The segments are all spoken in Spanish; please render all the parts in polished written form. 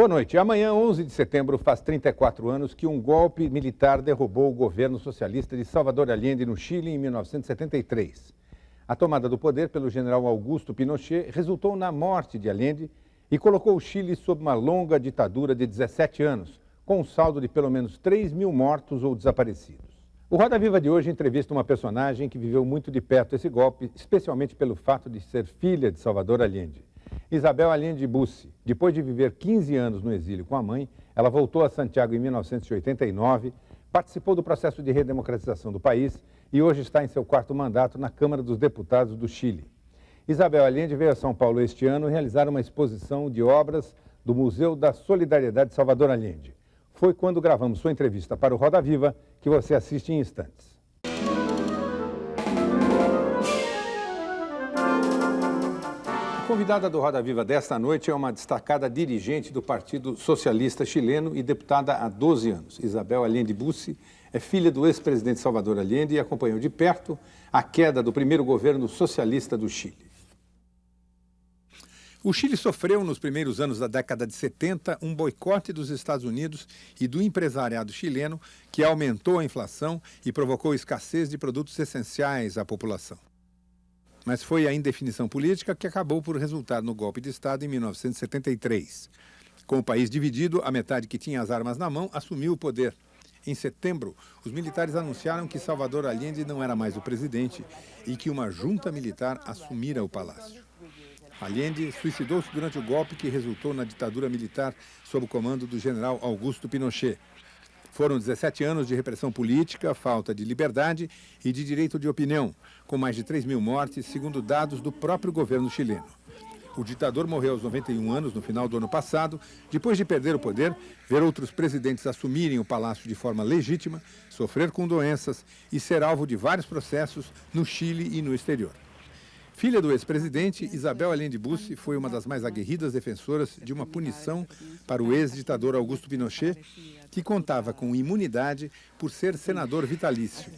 Boa noite. Amanhã, 11 de setembro, faz 34 anos que um golpe militar derrubou o governo socialista de Salvador Allende no Chile em 1973. A tomada do poder pelo general Augusto Pinochet resultou na morte de Allende e colocou o Chile sob uma longa ditadura de 17 anos, com um saldo de pelo menos 3.000 mortos ou desaparecidos. O Roda Viva de hoje entrevista uma personagem que viveu muito de perto esse golpe, especialmente pelo fato de ser filha de Salvador Allende. Isabel Allende Bussi. Depois de viver 15 anos no exílio com a mãe, ela voltou a Santiago em 1989, participou do processo de redemocratização do país e hoje está em seu 4º mandato na Câmara dos Deputados do Chile. Isabel Allende veio a São Paulo este ano realizar uma exposição de obras do Museu da Solidariedade de Salvador Allende. Foi quando gravamos sua entrevista para o Roda Viva, que você assiste em instantes. A convidada do Roda Viva desta noite é uma destacada dirigente do Partido Socialista Chileno e deputada há 12 anos. Isabel Allende Bussi é filha do ex-presidente Salvador Allende e acompanhou de perto a queda do primeiro governo socialista do Chile. O Chile sofreu, nos primeiros anos da década de 70, um boicote dos Estados Unidos e do empresariado chileno que aumentou a inflação e provocou escassez de produtos essenciais à população. Mas foi a indefinição política que acabou por resultar no golpe de Estado em 1973. Com o país dividido, a metade que tinha as armas na mão assumiu o poder. Em setembro, os militares anunciaram que Salvador Allende não era mais o presidente e que uma junta militar assumira o palácio. Allende suicidou-se durante o golpe que resultou na ditadura militar sob o comando do general Augusto Pinochet. Foram 17 anos de repressão política, falta de liberdade e de direito de opinião, com mais de 3.000 mortes, segundo dados do próprio governo chileno. O ditador morreu aos 91 anos no final do ano passado, depois de perder o poder, ver outros presidentes assumirem o palácio de forma legítima, sofrer com doenças e ser alvo de vários processos no Chile e no exterior. Filha do ex-presidente, Isabel Allende Bussi foi uma das mais aguerridas defensoras de uma punição para o ex-ditador Augusto Pinochet, que contava com imunidade por ser senador vitalício.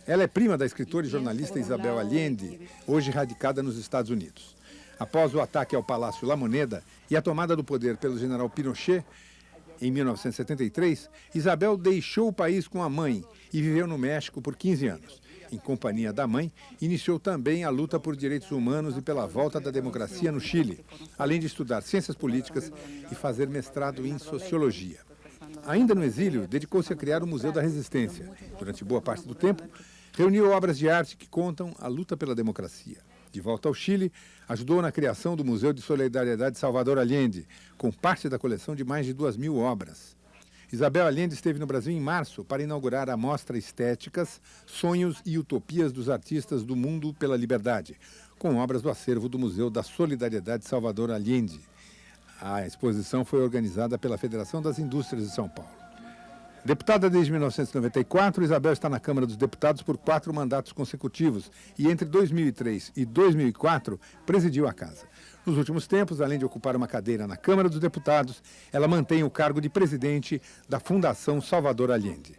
Ela é prima da escritora e jornalista Isabel Allende, hoje radicada nos Estados Unidos. Após o ataque ao Palácio La Moneda e a tomada do poder pelo general Pinochet, em 1973, Isabel deixou o país com a mãe e viveu no México por 15 anos. Em companhia da mãe, iniciou também a luta por direitos humanos e pela volta da democracia no Chile, além de estudar ciências políticas e fazer mestrado em sociologia. Ainda no exílio, dedicou-se a criar o Museu da Resistência. Durante boa parte do tempo, reuniu obras de arte que contam a luta pela democracia. De volta ao Chile, ajudou na criação do Museu de Solidariedade de Salvador Allende, com parte da coleção de mais de 2.000 obras. Isabel Allende esteve no Brasil em março para inaugurar a mostra Estéticas, Sonhos e Utopias dos Artistas do Mundo pela Liberdade, com obras do acervo do Museu da Solidariedade de Salvador Allende. A exposição foi organizada pela Federação das Indústrias de São Paulo. Deputada desde 1994, Isabel está na Câmara dos Deputados por 4 mandatos consecutivos e entre 2003 e 2004 presidiu a casa. Nos últimos tempos, além de ocupar uma cadeira na Câmara dos Deputados, ela mantém o cargo de presidente da Fundação Salvador Allende.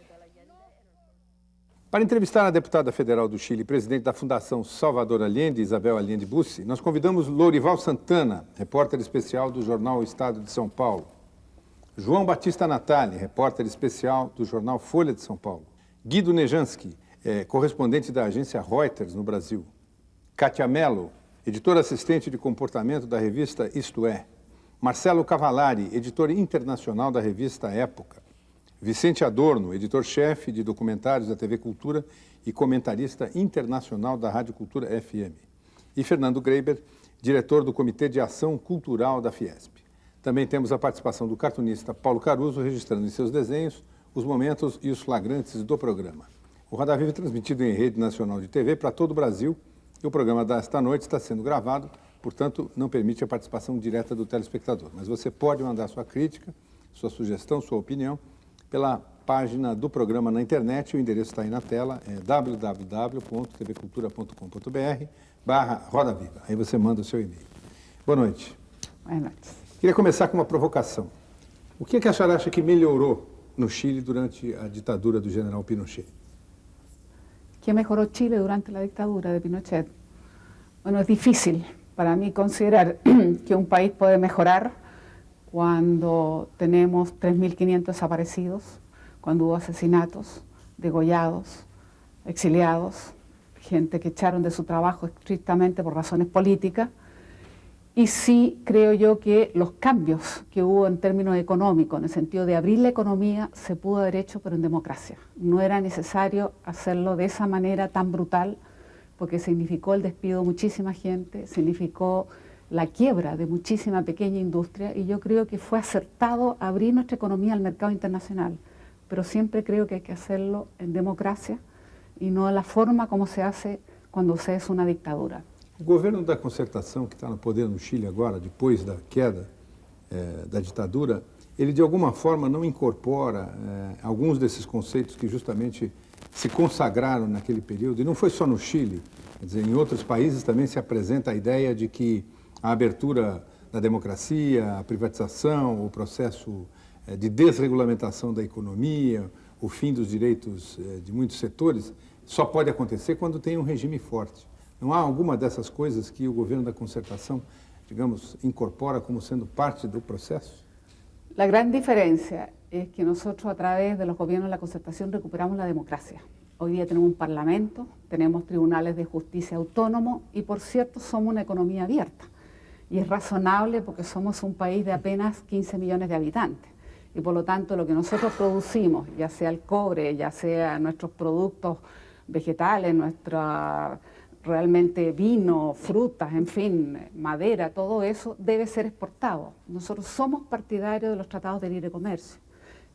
Para entrevistar a deputada federal do Chile, presidente da Fundação Salvador Allende, Isabel Allende Bussi, nós convidamos Lorival Santana, repórter especial do jornal O Estado de São Paulo. João Batista Natali, repórter especial do jornal Folha de São Paulo. Guido Nejanski, correspondente da agência Reuters no Brasil. Kátia Mello, editor assistente de comportamento da revista Isto É. Marcelo Cavallari, editor internacional da revista Época. Vicente Adorno, editor-chefe de documentários da TV Cultura e comentarista internacional da Rádio Cultura FM. E Fernando Greiber, diretor do Comitê de Ação Cultural da Fiesp. Também temos a participação do cartunista Paulo Caruso, registrando em seus desenhos os momentos e os flagrantes do programa. O Roda Viva é transmitido em rede nacional de TV para todo o Brasil e o programa desta noite está sendo gravado, portanto, não permite a participação direta do telespectador. Mas você pode mandar sua crítica, sua sugestão, sua opinião pela página do programa na internet. O endereço está aí na tela, é www.tvcultura.com.br/Roda Viva. Aí você manda o seu e-mail. Boa noite. Boa noite. Queria começar com uma provocação. O que a senhora acha que melhorou no Chile durante a ditadura do general Pinochet? ¿Qué mejoró Chile durante la dictadura de Pinochet? Bueno, es difícil para mí considerar que un país puede mejorar cuando tenemos 3.500 desaparecidos, cuando hubo asesinatos, degollados, exiliados, gente que echaron de su trabajo estrictamente por razones políticas. Y sí creo yo que los cambios que hubo en términos económicos, en el sentido de abrir la economía, se pudo haber hecho, pero en democracia. No era necesario hacerlo de esa manera tan brutal, porque significó el despido de muchísima gente, significó la quiebra de muchísima pequeña industria, y yo creo que fue acertado abrir nuestra economía al mercado internacional, pero siempre creo que hay que hacerlo en democracia y no de la forma como se hace cuando se es una dictadura. O governo da concertação, que está no poder no Chile agora, depois da queda da ditadura, ele de alguma forma não incorpora alguns desses conceitos que justamente se consagraram naquele período, e não foi só no Chile, quer dizer, em outros países também se apresenta a ideia de que a abertura da democracia, a privatização, o processo de desregulamentação da economia, o fim dos direitos de muitos setores, só pode acontecer quando tem um regime forte. Não há alguma dessas coisas que o governo da concertação, digamos, incorpora como sendo parte do processo? La gran diferencia es que nosotros a través de los gobiernos de la concertación recuperamos la democracia. Hoy día tenemos un parlamento, tenemos tribunales de justicia autónomos y, por cierto, somos una economía abierta. Y es razonable porque somos un país de apenas 15 millones de habitantes. Y por lo tanto lo que nosotros producimos, ya sea el cobre, ya sea nuestros productos vegetales, nuestra realmente vino, frutas, en fin, madera, todo eso debe ser exportado. Nosotros somos partidarios de los tratados de libre comercio.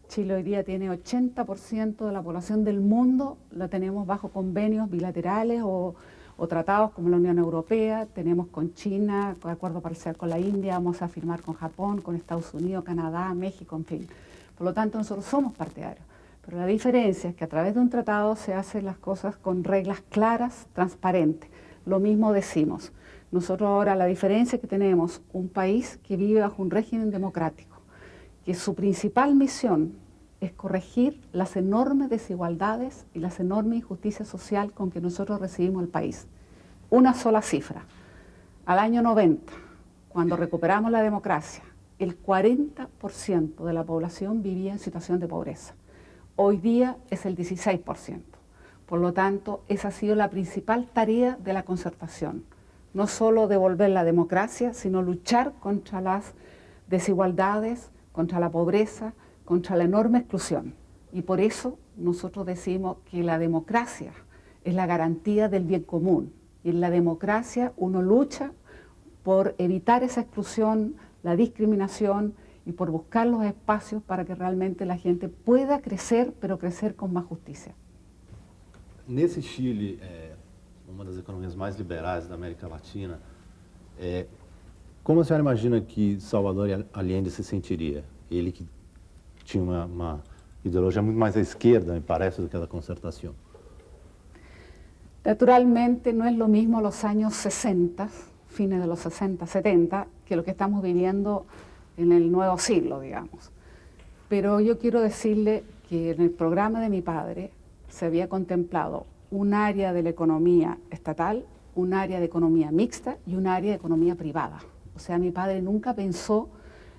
Chile hoy día tiene 80% de la población del mundo, la tenemos bajo convenios bilaterales o tratados como la Unión Europea, tenemos con China, con acuerdo parcial con la India, vamos a firmar con Japón, con Estados Unidos, Canadá, México, en fin. Por lo tanto, nosotros somos partidarios. Pero la diferencia es que a través de un tratado se hacen las cosas con reglas claras, transparentes. Lo mismo decimos. Nosotros ahora la diferencia es que tenemos un país que vive bajo un régimen democrático, que su principal misión es corregir las enormes desigualdades y las enormes injusticias sociales con que nosotros recibimos el país. Una sola cifra. Al año 90, cuando recuperamos la democracia, el 40% de la población vivía en situación de pobreza. Hoy día es el 16%. Por lo tanto, esa ha sido la principal tarea de la concertación. No solo devolver la democracia, sino luchar contra las desigualdades, contra la pobreza, contra la enorme exclusión. Y por eso nosotros decimos que la democracia es la garantía del bien común. Y en la democracia uno lucha por evitar esa exclusión, la discriminación, y por buscar los espacios para que realmente la gente pueda crecer, pero crecer con más justicia. Nesse Chile, uma das economias mais liberais da América Latina, como a senhora imagina que Salvador Allende se sentiria? Ele que tinha uma ideologia muito mais à esquerda, me parece, do que a da concertación. Naturalmente no es lo mismo los años 60, fines de los 60, 70, que lo que estamos viviendo en el nuevo siglo, digamos. Pero yo quiero decirle que en el programa de mi padre se había contemplado un área de la economía estatal, un área de economía mixta y un área de economía privada. O sea, mi padre nunca pensó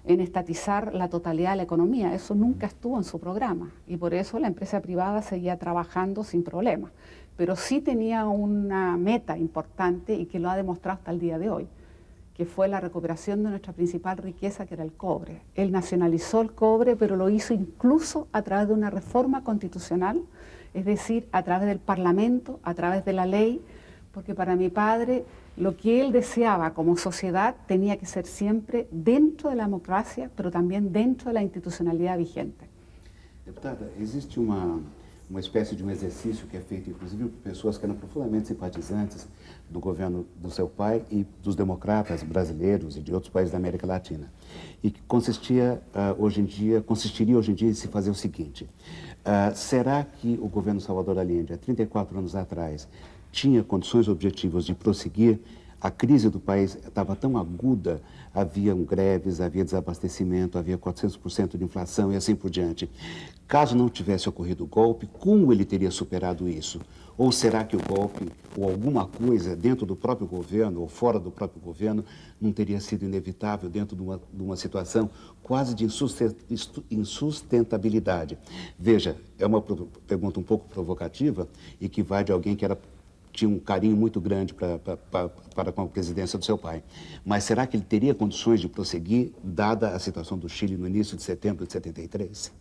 en estatizar la totalidad de la economía, eso nunca estuvo en su programa y por eso la empresa privada seguía trabajando sin problema. Pero sí tenía una meta importante y que lo ha demostrado hasta el día de hoy, que fue la recuperación de nuestra principal riqueza, que era el cobre. Él nacionalizó el cobre, pero lo hizo incluso a través de una reforma constitucional, es decir, a través del Parlamento, a través de la ley, porque para mi padre lo que él deseaba como sociedad tenía que ser siempre dentro de la democracia, pero también dentro de la institucionalidad vigente. Deputada, existe uma espécie de exercício que é feito, inclusive, por pessoas que eram profundamente simpatizantes do governo do seu pai e dos democratas brasileiros e de outros países da América Latina. E que consistiria hoje em dia em se fazer o seguinte: será que o governo Salvador Allende, há 34 anos atrás, tinha condições objetivas de prosseguir a crise do país estava tão aguda, haviam greves, havia desabastecimento, havia 400% de inflação e assim por diante. Caso não tivesse ocorrido o golpe, como ele teria superado isso? Ou será que o golpe, ou alguma coisa dentro do próprio governo, ou fora do próprio governo, não teria sido inevitável dentro de uma situação quase de insustentabilidade? Veja, é uma pergunta um pouco provocativa e que vai de alguém que tinha um carinho muito grande para com a presidência do seu pai. Mas será que ele teria condições de prosseguir, dada a situação do Chile no início de setembro de 73?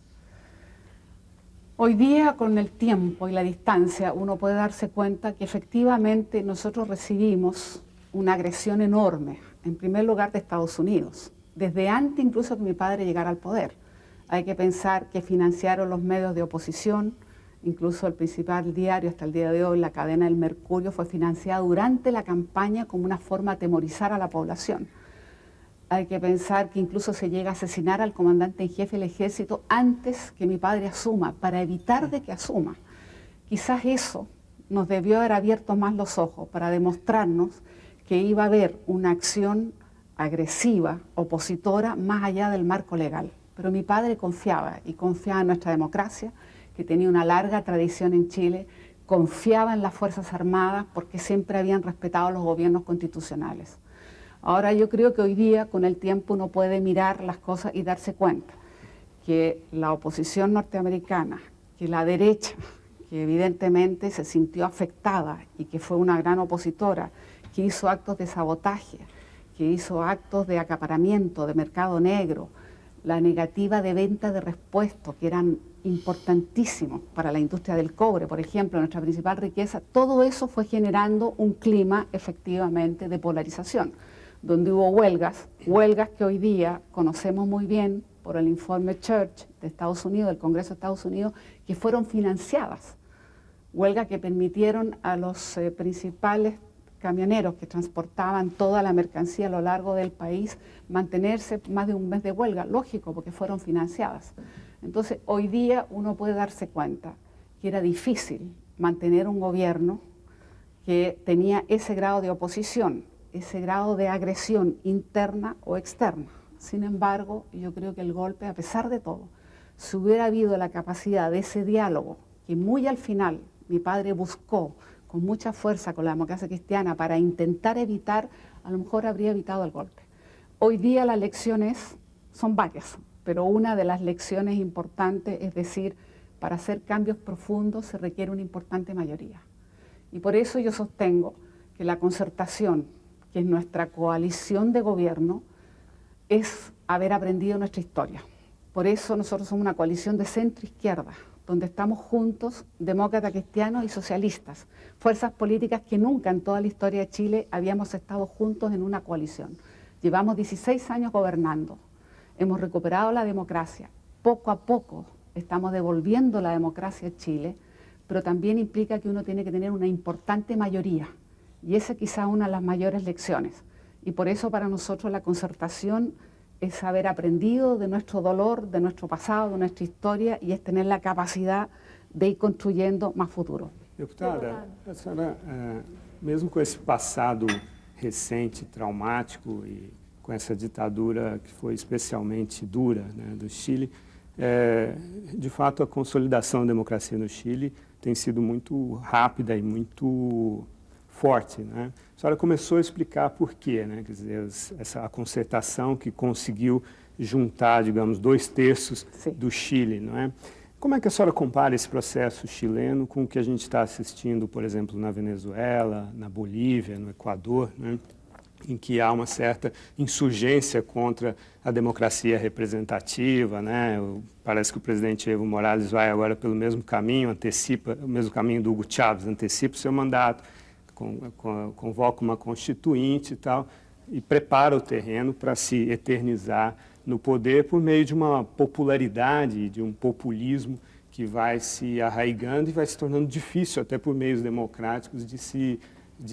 Hoy día, con el tiempo y la distancia, uno puede darse cuenta que efectivamente nosotros recibimos una agresión enorme, en primer lugar de Estados Unidos, desde antes incluso que mi padre llegara al poder. Hay que pensar que financiaron los medios de oposición, incluso el principal diario hasta el día de hoy, la cadena El Mercurio, fue financiada durante la campaña como una forma de atemorizar a la población. Hay que pensar que incluso se llega a asesinar al comandante en jefe del ejército antes que mi padre asuma, para evitar de que asuma. Quizás eso nos debió haber abierto más los ojos para demostrarnos que iba a haber una acción agresiva, opositora, más allá del marco legal. Pero mi padre confiaba, y confiaba en nuestra democracia, que tenía una larga tradición en Chile, confiaba en las Fuerzas Armadas porque siempre habían respetado los gobiernos constitucionales. Ahora yo creo que hoy día, con el tiempo, uno puede mirar las cosas y darse cuenta que la oposición norteamericana, que la derecha, que evidentemente se sintió afectada y que fue una gran opositora, que hizo actos de sabotaje, que hizo actos de acaparamiento, de mercado negro, la negativa de venta de repuestos, que eran importantísimos para la industria del cobre, por ejemplo, nuestra principal riqueza, todo eso fue generando un clima efectivamente de polarización, donde hubo huelgas que hoy día conocemos muy bien por el informe Church de Estados Unidos, del Congreso de Estados Unidos, que fueron financiadas, huelgas que permitieron a los principales camioneros que transportaban toda la mercancía a lo largo del país mantenerse más de un mes de huelga, lógico, porque fueron financiadas. Entonces, hoy día uno puede darse cuenta que era difícil mantener un gobierno que tenía ese grado de oposición, ese grado de agresión interna o externa. Sin embargo, yo creo que el golpe, a pesar de todo, si hubiera habido la capacidad de ese diálogo, que muy al final mi padre buscó con mucha fuerza con la democracia cristiana para intentar evitar, a lo mejor habría evitado el golpe. Hoy día las lecciones son varias, pero una de las lecciones importantes es decir, para hacer cambios profundos se requiere una importante mayoría. Y por eso yo sostengo que la concertación, que es nuestra coalición de gobierno, es haber aprendido nuestra historia. Por eso nosotros somos una coalición de centro-izquierda, donde estamos juntos, demócratas, cristianos y socialistas, fuerzas políticas que nunca en toda la historia de Chile habíamos estado juntos en una coalición. Llevamos 16 años gobernando, hemos recuperado la democracia, poco a poco estamos devolviendo la democracia a Chile, pero también implica que uno tiene que tener una importante mayoría. Y esa quizá una de las mayores lecciones. Y por eso para nosotros la concertación es haber aprendido de nuestro dolor, de nuestro pasado, de nuestra historia, y es tener la capacidad de ir construyendo más futuro. Deputada, a senhora, mesmo com esse passado recente, traumático, e com essa ditadura que foi especialmente dura, né, do Chile, de fato a consolidação da democracia no Chile tem sido muito rápida e muito forte, né? A senhora começou a explicar por quê, né? Quer dizer, a concertação que conseguiu juntar, digamos, 2/3 do Chile, não é? Como é que a senhora compara esse processo chileno com o que a gente está assistindo, por exemplo, na Venezuela, na Bolívia, no Equador, né? Em que há uma certa insurgência contra a democracia representativa, né? Parece que o presidente Evo Morales vai agora pelo mesmo caminho, antecipa o mesmo caminho do Hugo Chávez, antecipa o seu mandato, convoca uma constituinte e tal, e prepara o terreno para se eternizar no poder por meio de uma popularidade, de um populismo que vai se arraigando e vai se tornando difícil, até por meios democráticos, de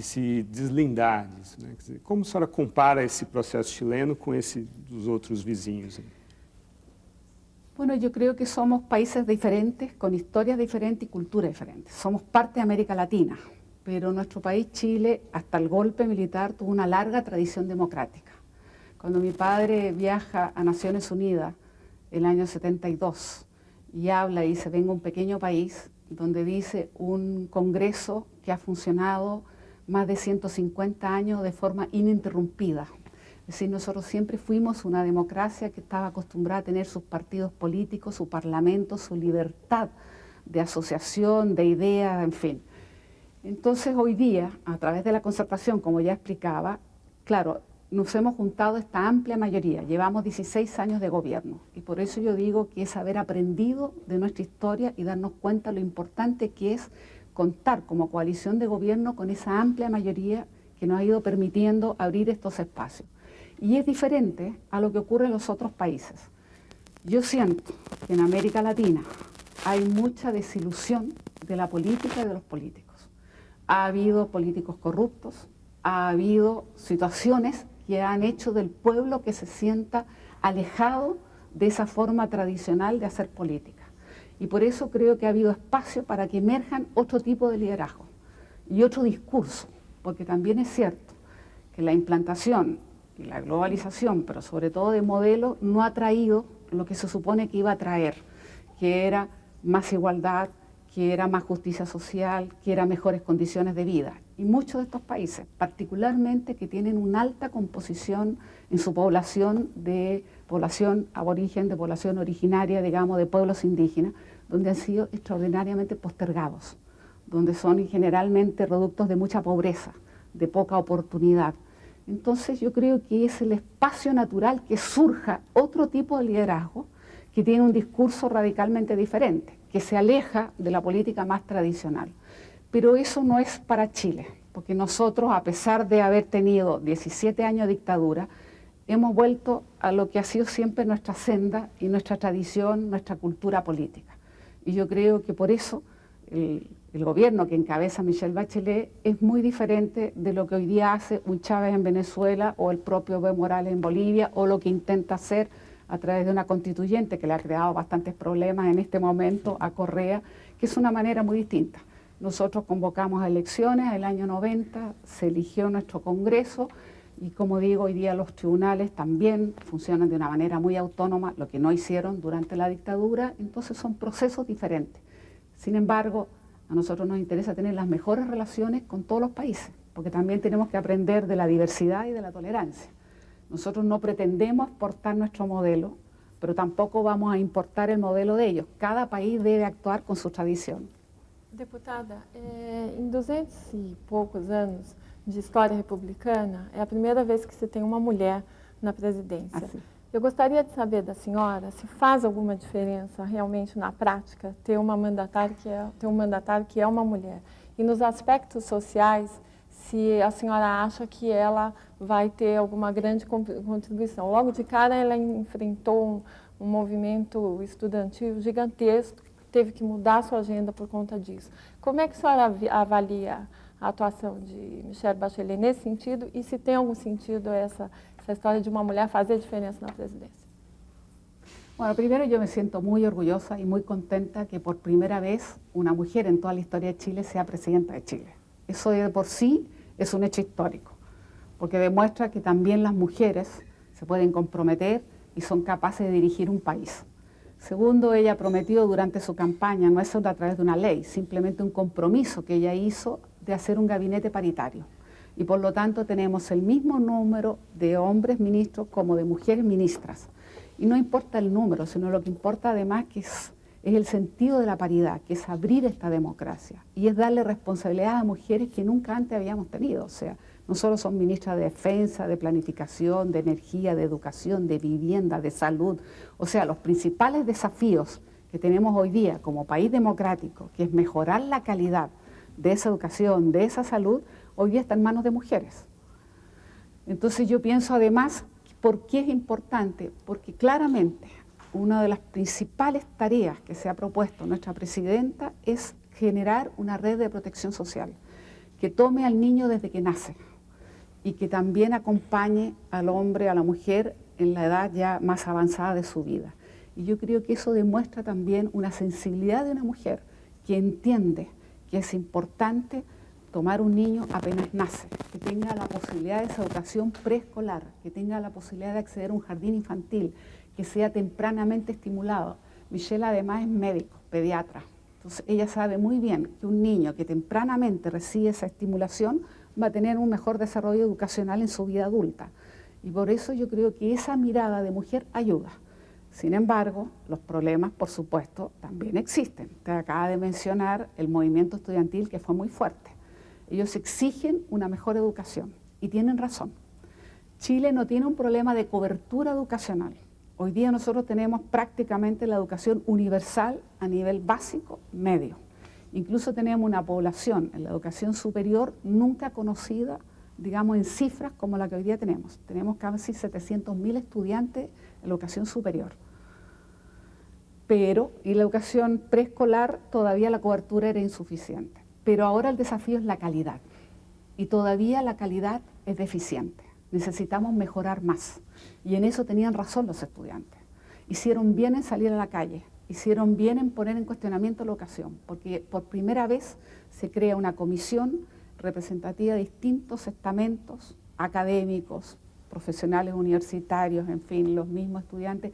se deslindar disso, né? Quer dizer, como a senhora compara esse processo chileno com esse dos outros vizinhos? Bueno, yo creo que somos países diferentes, con historias diferentes y culturas diferentes. Somos parte de América Latina, pero nuestro país, Chile, hasta el golpe militar, tuvo una larga tradición democrática. Cuando mi padre viaja a Naciones Unidas el año 72 y habla y dice, vengo a un pequeño país, donde dice un congreso que ha funcionado más de 150 años de forma ininterrumpida. Es decir, nosotros siempre fuimos una democracia que estaba acostumbrada a tener sus partidos políticos, su parlamento, su libertad de asociación, de ideas, en fin. Entonces hoy día, a través de la concertación, como ya explicaba, claro, nos hemos juntado esta amplia mayoría, llevamos 16 años de gobierno y por eso yo digo que es haber aprendido de nuestra historia y darnos cuenta lo importante que es contar como coalición de gobierno con esa amplia mayoría que nos ha ido permitiendo abrir estos espacios. Y es diferente a lo que ocurre en los otros países. Yo siento que en América Latina hay mucha desilusión de la política y de los políticos. Ha habido políticos corruptos, ha habido situaciones que han hecho del pueblo que se sienta alejado de esa forma tradicional de hacer política. Y por eso creo que ha habido espacio para que emerjan otro tipo de liderazgo y otro discurso, porque también es cierto que la implantación y la globalización, pero sobre todo de modelo, no ha traído lo que se supone que iba a traer, que era más igualdad, que era más justicia social, que era mejores condiciones de vida. Y muchos de estos países, particularmente que tienen una alta composición en su población de población aborigen, de población originaria, digamos, de pueblos indígenas, donde han sido extraordinariamente postergados, donde son generalmente productos de mucha pobreza, de poca oportunidad. Entonces yo creo que es el espacio natural que surja otro tipo de liderazgo que tiene un discurso radicalmente diferente, que se aleja de la política más tradicional. Pero eso no es para Chile, porque nosotros, a pesar de haber tenido 17 años de dictadura, hemos vuelto a lo que ha sido siempre nuestra senda y nuestra tradición, nuestra cultura política. Y yo creo que por eso el gobierno que encabeza Michelle Bachelet es muy diferente de lo que hoy día hace un Chávez en Venezuela o el propio Evo Morales en Bolivia o lo que intenta hacer a través de una constituyente que le ha creado bastantes problemas en este momento a Correa, que es una manera muy distinta. Nosotros convocamos a elecciones el año 90, se eligió nuestro Congreso y como digo, hoy día los tribunales también funcionan de una manera muy autónoma, lo que no hicieron durante la dictadura, entonces son procesos diferentes. Sin embargo, a nosotros nos interesa tener las mejores relaciones con todos los países, porque también tenemos que aprender de la diversidad y de la tolerancia. Nosotros no pretendemos exportar nuestro modelo, pero tampoco vamos a importar el modelo de ellos. Cada país debe actuar con su tradición. Deputada, em 200 e poucos anos de história republicana, é a primeira vez que se tem uma mulher na presidência. Assim. Eu gostaria de saber da senhora se faz alguma diferença realmente na prática ter um mandatário que é uma mulher. E nos aspectos sociais, se a senhora acha que ela vai ter alguma grande contribuição. Logo de cara, ela enfrentou um movimento estudantil gigantesco, teve que mudar sua agenda por conta disso. Como é que a senhora avalia a atuação de Michelle Bachelet nesse sentido e se tem algum sentido essa história de uma mulher fazer diferença na presidência? Bueno, primero yo me siento muy orgullosa y muy contenta que por primera vez una mujer en toda la historia de Chile sea presidenta de Chile. Eso de por sí es un hecho histórico, porque demuestra que también las mujeres se pueden comprometer y son capaces de dirigir un país. Segundo, ella prometió durante su campaña, no es a través de una ley, simplemente un compromiso que ella hizo de hacer un gabinete paritario. Y por lo tanto tenemos el mismo número de hombres ministros como de mujeres ministras. Y no importa el número, sino lo que importa además que es el sentido de la paridad, que es abrir esta democracia y es darle responsabilidad a mujeres que nunca antes habíamos tenido. O sea, no solo son ministras de defensa, de planificación, de energía, de educación, de vivienda, de salud. O sea, los principales desafíos que tenemos hoy día como país democrático, que es mejorar la calidad de esa educación, de esa salud, hoy día está en manos de mujeres. Entonces yo pienso además, ¿por qué es importante? Porque claramente una de las principales tareas que se ha propuesto nuestra presidenta es generar una red de protección social que tome al niño desde que nace y que también acompañe al hombre, a la mujer en la edad ya más avanzada de su vida. Y yo creo que eso demuestra también una sensibilidad de una mujer que entiende que es importante tomar un niño apenas nace, que tenga la posibilidad de esa educación preescolar, que tenga la posibilidad de acceder a un jardín infantil, que sea tempranamente estimulado. Michelle además es médico, pediatra, entonces ella sabe muy bien que un niño que tempranamente recibe esa estimulación va a tener un mejor desarrollo educacional en su vida adulta. Y por eso yo creo que esa mirada de mujer ayuda. Sin embargo, los problemas, por supuesto, también existen. Te acaba de mencionar el movimiento estudiantil, que fue muy fuerte. Ellos exigen una mejor educación y tienen razón. Chile no tiene un problema de cobertura educacional. Hoy día nosotros tenemos prácticamente la educación universal a nivel básico, medio. Incluso tenemos una población en la educación superior nunca conocida, digamos, en cifras como la que hoy día tenemos. Tenemos casi 700.000 estudiantes en la educación superior. Pero, y la educación preescolar, todavía la cobertura era insuficiente. Pero ahora el desafío es la calidad. Y todavía la calidad es deficiente. Necesitamos mejorar más. Y en eso tenían razón los estudiantes. Hicieron bien en salir a la calle. Hicieron bien en poner en cuestionamiento la educación. Porque por primera vez se crea una comisión representativa de distintos estamentos académicos, profesionales universitarios, en fin, los mismos estudiantes,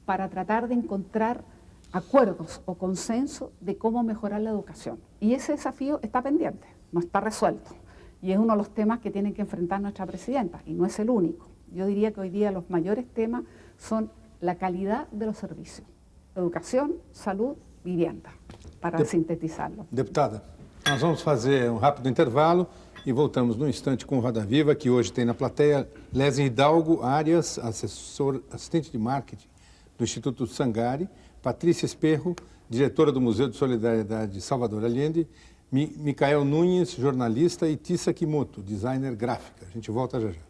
para tratar de encontrar acuerdos o consenso de cómo mejorar la educación. Y ese desafío está pendiente, no está resuelto. Y es uno de los temas que tiene que enfrentar nuestra presidenta, y no es el único. Yo diría que hoy día los mayores temas son la calidad de los servicios. Educação, saúde, vivienda, para sintetizá-lo. Deputada, nós vamos fazer rápido intervalo e voltamos num instante com o Roda Viva, que hoje tem na plateia Lésia Hidalgo Arias, assistente de marketing do Instituto Sangari, Patrícia Esperro, diretora do Museu de Solidariedade de Salvador Allende, Micael Nunes, jornalista, e Tissa Kimoto, designer gráfica. A gente volta já já.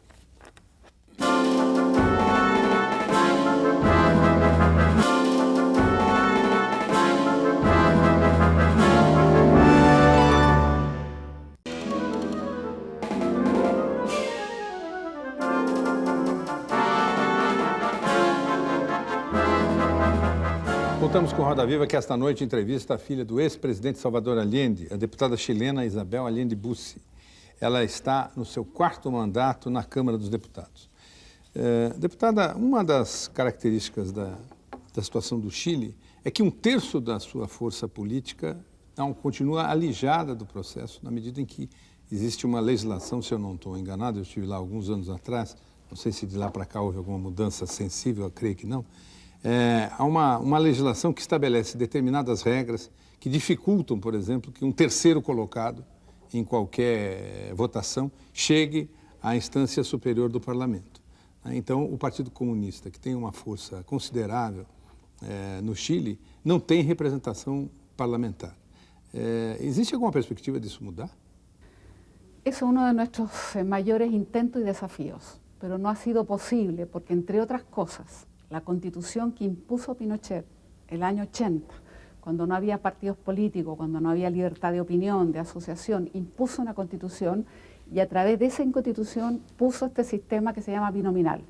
Voltamos com Roda Viva, que esta noite entrevista a filha do ex-presidente Salvador Allende, a deputada chilena Isabel Allende Bussi. Ela está no seu 4º mandato na Câmara dos Deputados. Deputada, uma das características da situação do Chile é que 1/3 da sua força política continua alijada do processo, na medida em que existe uma legislação, se eu não estou enganado, eu estive lá alguns anos atrás, não sei se de lá para cá houve alguma mudança sensível, eu creio que não. Há uma legislação que estabelece determinadas regras que dificultam, por exemplo, que um terceiro colocado em qualquer votação chegue à instância superior do parlamento. Então, o Partido Comunista, que tem uma força considerável no Chile, não tem representação parlamentar. ¿Existe alguma perspectiva disso mudar? Eso es uno de nuestros mayores intentos y desafíos, pero no ha sido posible porque, entre otras cosas, la Constitución que impuso Pinochet el año 80, cuando no había partidos políticos, cuando no había libertad de opinión, de asociación, impuso una Constitución y a través de esa Constitución puso este sistema que se llama binominal.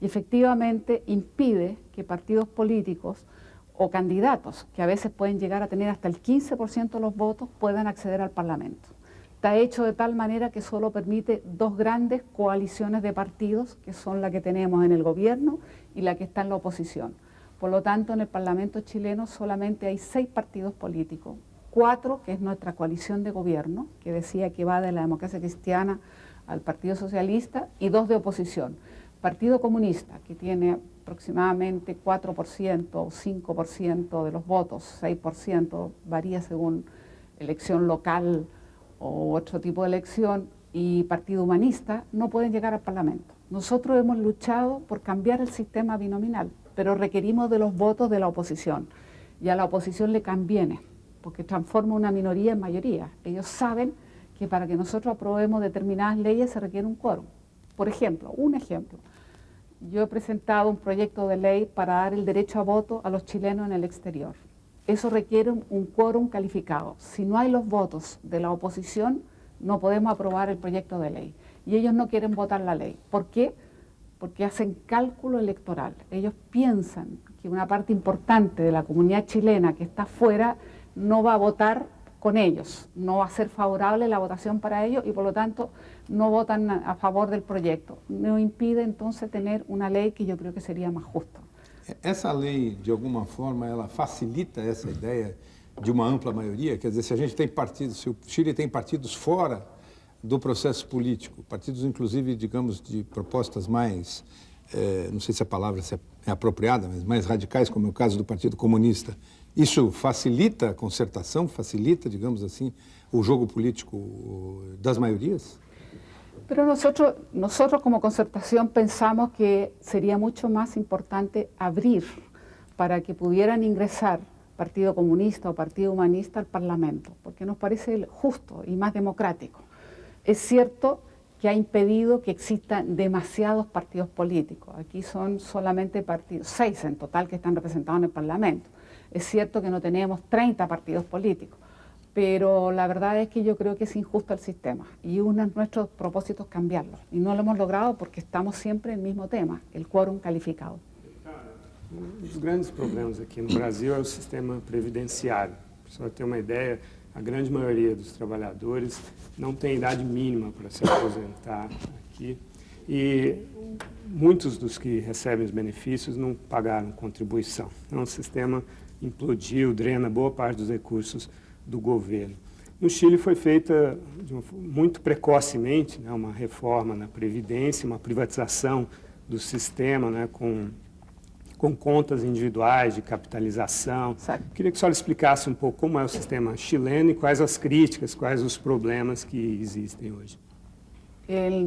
Y efectivamente impide que partidos políticos o candidatos, que a veces pueden llegar a tener hasta el 15% de los votos, puedan acceder al Parlamento. Está hecho de tal manera que solo permite 2 grandes coaliciones de partidos, que son la que tenemos en el gobierno y la que está en la oposición. Por lo tanto, en el Parlamento chileno solamente hay 6 partidos políticos, 4, que es nuestra coalición de gobierno, que decía que va de la Democracia Cristiana al Partido Socialista, y 2 de oposición. Partido Comunista, que tiene aproximadamente 4% o 5% de los votos, 6%, varía según elección local o otro tipo de elección, y Partido Humanista, no pueden llegar al Parlamento. Nosotros hemos luchado por cambiar el sistema binominal, pero requerimos de los votos de la oposición, y a la oposición le conviene, porque transforma una minoría en mayoría. Ellos saben que para que nosotros aprobemos determinadas leyes se requiere un quórum. Por ejemplo, yo he presentado un proyecto de ley para dar el derecho a voto a los chilenos en el exterior. Eso requiere un quórum calificado. Si no hay los votos de la oposición, no podemos aprobar el proyecto de ley. Y ellos no quieren votar la ley. ¿Por qué? Porque hacen cálculo electoral. Ellos piensan que una parte importante de la comunidad chilena que está afuera no va a votar con ellos, no va a ser favorable la votación para ellos y por lo tanto no votan a favor del proyecto. No impide entonces tener una ley que yo creo que sería más justa. Essa lei, de alguma forma, ela facilita essa ideia de uma ampla maioria? Quer dizer, se a gente tem partidos, se o Chile tem partidos fora do processo político, partidos inclusive, digamos, de propostas mais, não sei se a palavra é apropriada, mas mais radicais, como é o caso do Partido Comunista, isso facilita a concertação, facilita, digamos assim, o jogo político das maiorias? Pero nosotros como Concertación pensamos que sería mucho más importante abrir para que pudieran ingresar Partido Comunista o Partido Humanista al Parlamento, porque nos parece justo y más democrático. Es cierto que ha impedido que existan demasiados partidos políticos. Aquí son solamente 6 en total que están representados en el Parlamento. Es cierto que no tenemos 30 partidos políticos, pero la verdad es que yo creo que es injusto el sistema y uno de nuestros propósitos es cambiarlo. Y no lo hemos logrado porque estamos siempre en el mismo tema, el quórum calificado. Um dos grandes problemas aqui no Brasil é o sistema previdenciário. Para você ter uma ideia, a grande maioria dos trabalhadores não tem idade mínima para se aposentar aqui e muitos dos que recebem os benefícios não pagaram contribuição. Então o sistema implodiu, drena boa parte dos recursos do governo. No Chile foi feita muito precocemente, né, uma reforma na Previdência, uma privatização do sistema, né, com contas individuais de capitalização. Certo. Queria que a senhora explicasse um pouco como é o sistema chileno e quais as críticas, quais os problemas que existem hoje.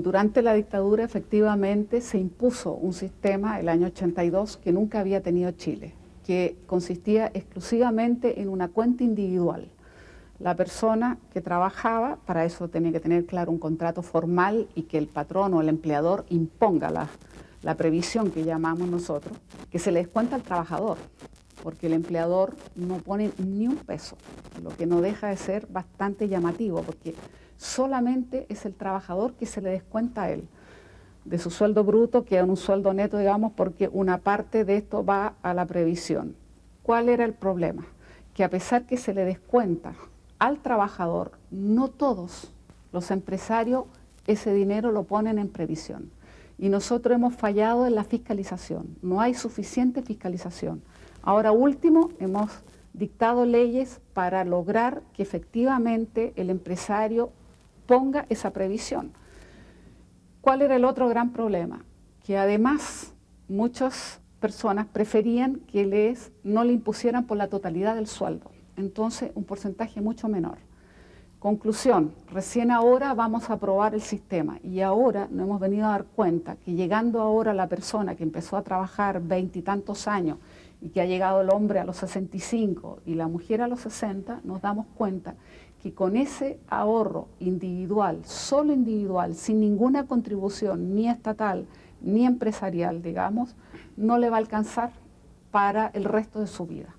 Durante la dictadura efectivamente se impuso un sistema el año 82 que nunca había tenido Chile, que consistía exclusivamente en una cuenta individual. La persona que trabajaba, para eso tenía que tener claro un contrato formal y que el patrón o el empleador imponga la previsión que llamamos nosotros, que se le descuenta al trabajador, porque el empleador no pone ni un peso, lo que no deja de ser bastante llamativo, porque solamente es el trabajador que se le descuenta a él de su sueldo bruto, que es un sueldo neto, digamos, porque una parte de esto va a la previsión. ¿Cuál era el problema? Que a pesar que se le descuenta al trabajador, no todos los empresarios ese dinero lo ponen en previsión. Y nosotros hemos fallado en la fiscalización, no hay suficiente fiscalización. Ahora último, hemos dictado leyes para lograr que efectivamente el empresario ponga esa previsión. ¿Cuál era el otro gran problema? Que además muchas personas preferían que no le impusieran por la totalidad del sueldo, entonces un porcentaje mucho menor. Conclusión, recién ahora vamos a aprobar el sistema y ahora nos hemos venido a dar cuenta que llegando ahora la persona que empezó a trabajar 20 y tantos años y que ha llegado el hombre a los 65 y la mujer a los 60, nos damos cuenta que con ese ahorro individual, solo individual, sin ninguna contribución ni estatal ni empresarial, digamos, no le va a alcanzar para el resto de su vida.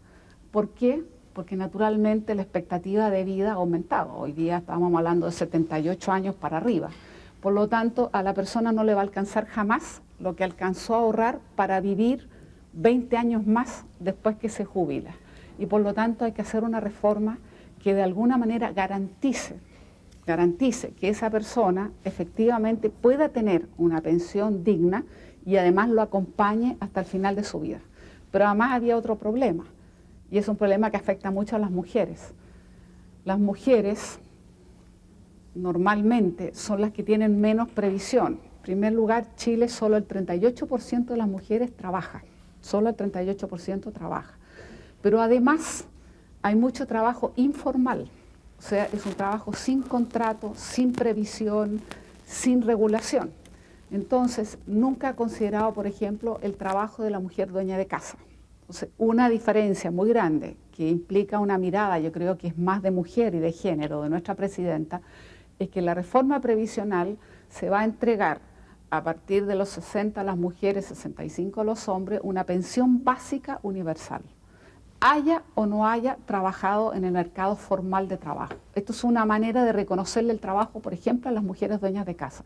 ¿Por qué? Porque naturalmente la expectativa de vida ha aumentado. Hoy día estamos hablando de 78 años para arriba. Por lo tanto, a la persona no le va a alcanzar jamás lo que alcanzó a ahorrar para vivir 20 años más después que se jubila. Y por lo tanto hay que hacer una reforma que de alguna manera garantice que esa persona efectivamente pueda tener una pensión digna y además lo acompañe hasta el final de su vida. Pero además había otro problema, y es un problema que afecta mucho a las mujeres. Las mujeres normalmente son las que tienen menos previsión. En primer lugar, Chile, solo el 38% de las mujeres trabaja, solo el 38% trabaja. Pero además hay mucho trabajo informal, o sea, es un trabajo sin contrato, sin previsión, sin regulación. Entonces, nunca ha considerado, por ejemplo, el trabajo de la mujer dueña de casa. Entonces, una diferencia muy grande que implica una mirada, yo creo que es más de mujer y de género, de nuestra presidenta, es que la reforma previsional se va a entregar a partir de los 60 a las mujeres, 65 a los hombres, una pensión básica universal, haya o no haya trabajado en el mercado formal de trabajo. Esto es una manera de reconocerle el trabajo, por ejemplo, a las mujeres dueñas de casa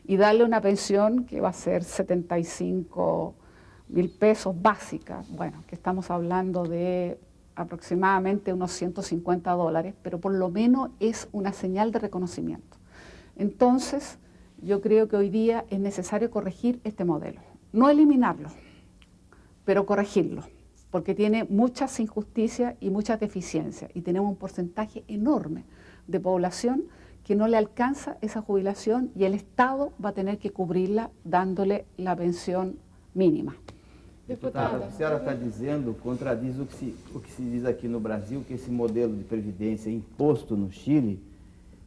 y darle una pensión que va a ser 75.000 pesos básica, bueno, que estamos hablando de aproximadamente unos $150, pero por lo menos es una señal de reconocimiento. Entonces, yo creo que hoy día es necesario corregir este modelo. No eliminarlo, pero corregirlo, porque tiene muchas injusticias y muchas deficiencias, y tenemos un porcentaje enorme de población que no le alcanza esa jubilación y el Estado va a tener que cubrirla dándole la pensión mínima. Deputada, a senhora está dizendo, contradiz o que se diz aqui no Brasil, que esse modelo de previdência imposto no Chile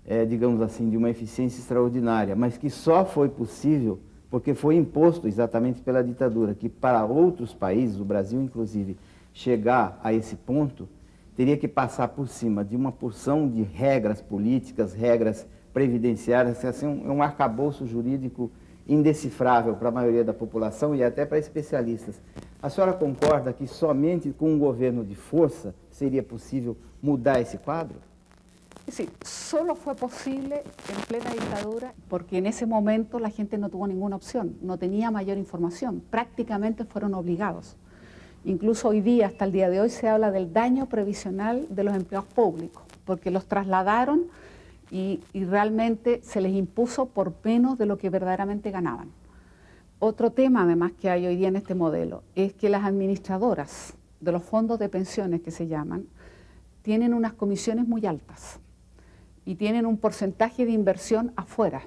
é, digamos assim, de uma eficiência extraordinária, mas que só foi possível porque foi imposto exatamente pela ditadura, que para outros países, o Brasil inclusive, chegar a esse ponto, teria que passar por cima de uma porção de regras políticas, regras previdenciárias, assim, um arcabouço jurídico indecifrável para a maioria da população e até para especialistas. A senhora concorda que somente com um governo de força seria possível mudar esse quadro? Sí, solo fue posible en plena dictadura porque en ese momento la gente no tuvo ninguna opción, no tenía mayor información, prácticamente fueron obligados. Incluso hoy día, hasta el día de hoy, se habla del daño previsional de los empleados públicos, porque los trasladaron y realmente se les impuso por menos de lo que verdaderamente ganaban. Otro tema, además, que hay hoy día en este modelo, es que las administradoras de los fondos de pensiones, que se llaman, tienen unas comisiones muy altas y tienen un porcentaje de inversión afuera.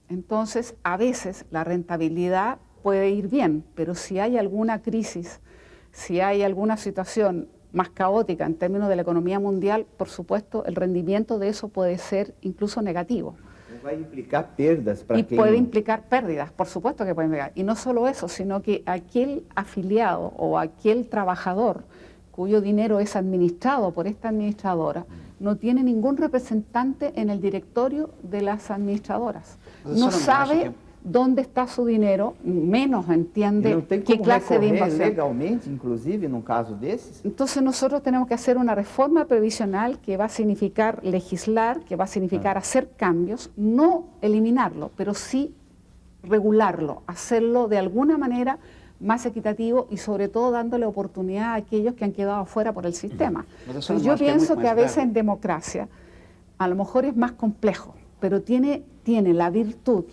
Entonces, a veces la rentabilidad puede ir bien, pero si hay alguna crisis, si hay alguna situación más caótica en términos de la economía mundial, por supuesto, el rendimiento de eso puede ser incluso negativo. Vai implicar perdas para y quem... puede implicar pérdidas, por supuesto que puede implicar. Y no solo eso, sino que aquel afiliado o aquel trabajador cuyo dinero es administrado por esta administradora, no tiene ningún representante en el directorio de las administradoras. No sabe dónde está su dinero, menos entiende qué clase de inversión. Legalmente, inclusive, en un caso desses? Entonces nosotros tenemos que hacer una reforma previsional que va a significar legislar, que va a significar hacer cambios, no eliminarlo, pero sí regularlo, hacerlo de alguna manera más equitativo y sobre todo dándole oportunidad a aquellos que han quedado afuera por el sistema. Pues yo pienso que a veces en democracia a lo mejor es más complejo, pero tiene la virtud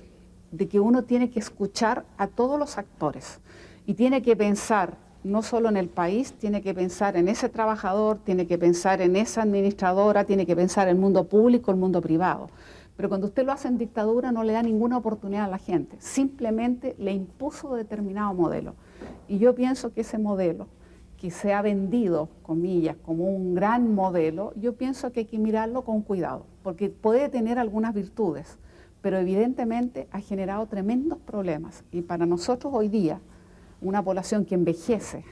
de que uno tiene que escuchar a todos los actores y tiene que pensar no solo en el país, tiene que pensar en ese trabajador, tiene que pensar en esa administradora, tiene que pensar en el mundo público, el mundo privado. Pero cuando usted lo hace en dictadura no le da ninguna oportunidad a la gente, simplemente le impuso determinado modelo. Y yo pienso que ese modelo, que se ha vendido, comillas, como un gran modelo, yo pienso que hay que mirarlo con cuidado, porque puede tener algunas virtudes, pero evidentemente ha generado tremendos problemas. Y para nosotros hoy día, una población que envejece,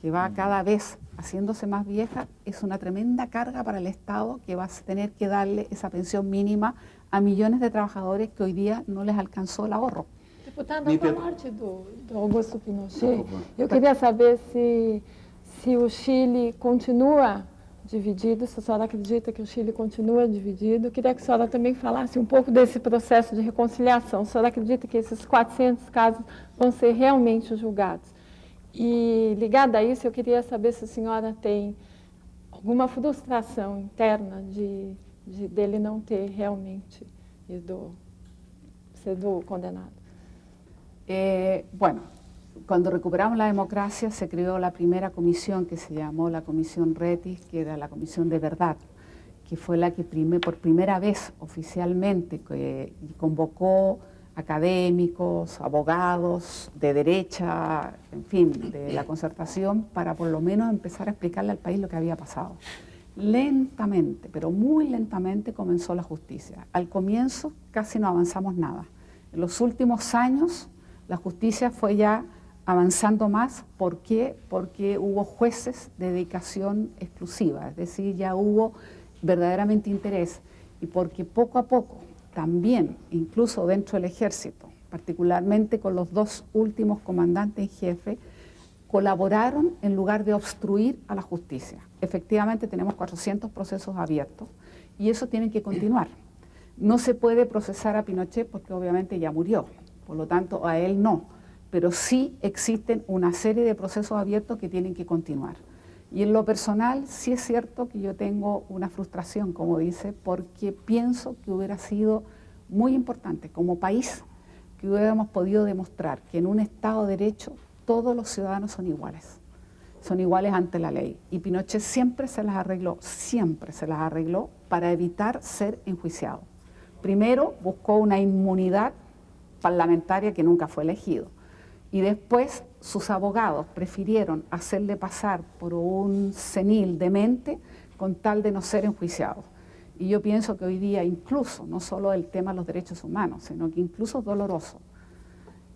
que va cada vez haciéndose más vieja, es una tremenda carga para el Estado que va a tener que darle esa pensión mínima a millones de trabajadores que hoy día no les alcanzou o ahorro. Deputada, com a morte do Augusto Pinochet, eu queria saber se o Chile continua dividido, se a senhora acredita que o Chile continua dividido. Eu queria que a senhora também falasse um pouco desse processo de reconciliação. A senhora acredita que esses 400 casos vão ser realmente julgados? E ligado a isso, eu queria saber se a senhora tem alguma frustração interna dele não ter realmente sido condenado. Bueno, cuando recuperamos la democracia se creó la primera comisión que se llamó la Comisión Rettig, que era la Comisión de Verdad, que fue la que por primera vez oficialmente convocó académicos, abogados de derecha, en fin, de la concertación, para por lo menos empezar a explicarle al país lo que había pasado. Lentamente, pero muy lentamente comenzó la justicia. Al comienzo casi no avanzamos nada. En los últimos años la justicia fue ya avanzando más. ¿Por qué? Porque hubo jueces de dedicación exclusiva, es decir, ya hubo verdaderamente interés, y porque poco a poco también, incluso dentro del ejército, particularmente con los dos últimos comandantes en jefe, colaboraron en lugar de obstruir a la justicia. Efectivamente tenemos 400 procesos abiertos y eso tiene que continuar. No se puede procesar a Pinochet porque obviamente ya murió, por lo tanto a él no, pero sí existen una serie de procesos abiertos que tienen que continuar. Y en lo personal sí es cierto que yo tengo una frustración, como dice, porque pienso que hubiera sido muy importante como país que hubiéramos podido demostrar que en un Estado de Derecho todos los ciudadanos son iguales ante la ley. Y Pinochet siempre se las arregló para evitar ser enjuiciado. Primero buscó una inmunidad parlamentaria que nunca fue elegido. Y después sus abogados prefirieron hacerle pasar por un senil demente con tal de no ser enjuiciado. Y yo pienso que hoy día incluso, no solo el tema de los derechos humanos, sino que incluso es doloroso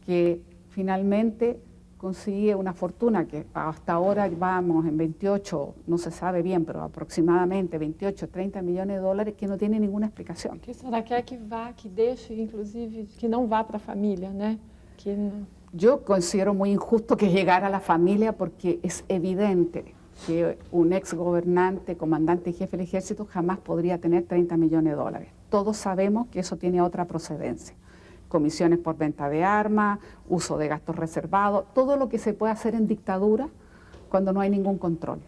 que finalmente consigue una fortuna que hasta ahora vamos en 28, no se sabe bien, pero aproximadamente 28, 30 millones de dólares que no tiene ninguna explicación. Que será que vá, que deixe, inclusive, que não vá para a família, né? Que não... Yo considero muy injusto que llegara a la familia porque es evidente que un ex gobernante, comandante y jefe del ejército jamás podría tener 30 millones de dólares. Todos sabemos que eso tiene otra procedencia. Comisiones por venta de armas, uso de gastos reservados, todo lo que se puede hacer en dictadura cuando no hay ningún control.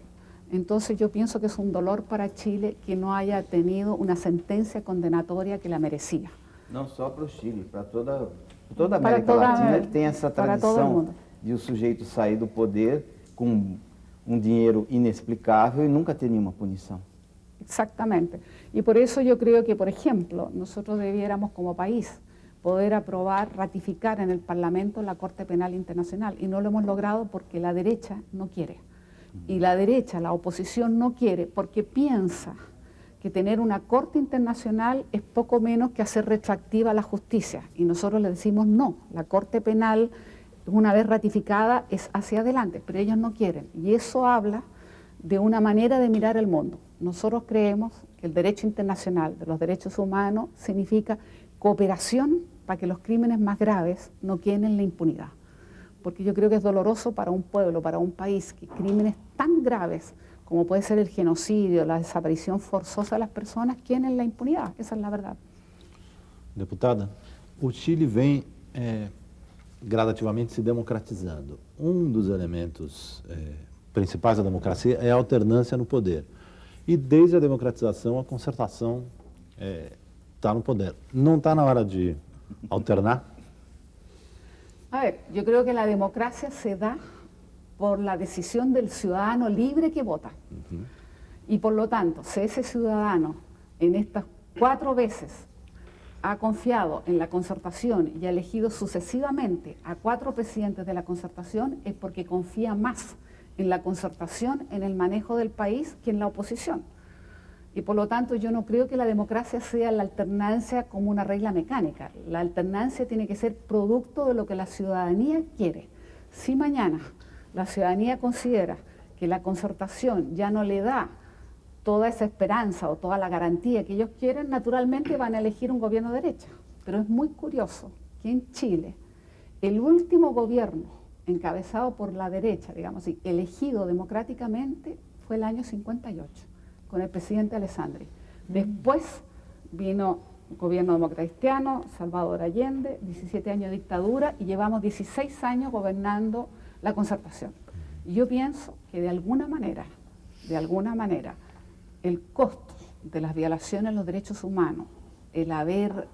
Entonces yo pienso que es un dolor para Chile que no haya tenido una sentencia condenatoria que la merecía. Não só para o Chile, para toda a América Latina, que tem essa tradição de o sujeito sair do poder com um dinheiro inexplicável e nunca ter nenhuma punição. Exactamente. Y por eso yo creo que, por ejemplo, nosotros debiéramos como país poder aprobar, ratificar en el Parlamento la Corte Penal Internacional. Y no lo hemos logrado porque la derecha no quiere. Y la derecha, la oposición no quiere porque piensa que tener una Corte Internacional es poco menos que hacer retroactiva la justicia. Y nosotros le decimos no, la Corte Penal, una vez ratificada, es hacia adelante, pero ellos no quieren. Y eso habla de una manera de mirar el mundo. Nosotros creemos que el derecho internacional de los derechos humanos significa cooperación para que los crímenes más graves no queden en la impunidad. Porque yo creo que es doloroso para un pueblo, para un país, que crímenes tan graves como puede ser el genocidio, la desaparición forzosa de las personas, queden en la impunidad. Esa es la verdad. Deputada, o Chile vem gradativamente se democratizando. Dos elementos principais da democracia é a alternância no poder. E desde a democratização, a concertação está no poder. Não está na hora de alternar? A ver, yo creo que la democracia se da por la decisión del ciudadano libre que vota. Y por lo tanto, si ese ciudadano en estas 4 veces ha confiado en la concertación y ha elegido sucesivamente a 4 presidentes de la concertación, es porque confía más en la concertación, en el manejo del país, que en la oposición. Y por lo tanto yo no creo que la democracia sea la alternancia como una regla mecánica. La alternancia tiene que ser producto de lo que la ciudadanía quiere. Si mañana la ciudadanía considera que la concertación ya no le da toda esa esperanza o toda la garantía que ellos quieren, naturalmente van a elegir un gobierno de derecha. Pero es muy curioso que en Chile el último gobierno encabezado por la derecha, digamos así, elegido democráticamente, fue el año 58, con el presidente Alessandri. Después vino un gobierno democratiano, Salvador Allende, 17 años de dictadura y llevamos 16 años gobernando la concertación. Y yo pienso que de alguna manera, el costo de las violaciones de los derechos humanos, el haber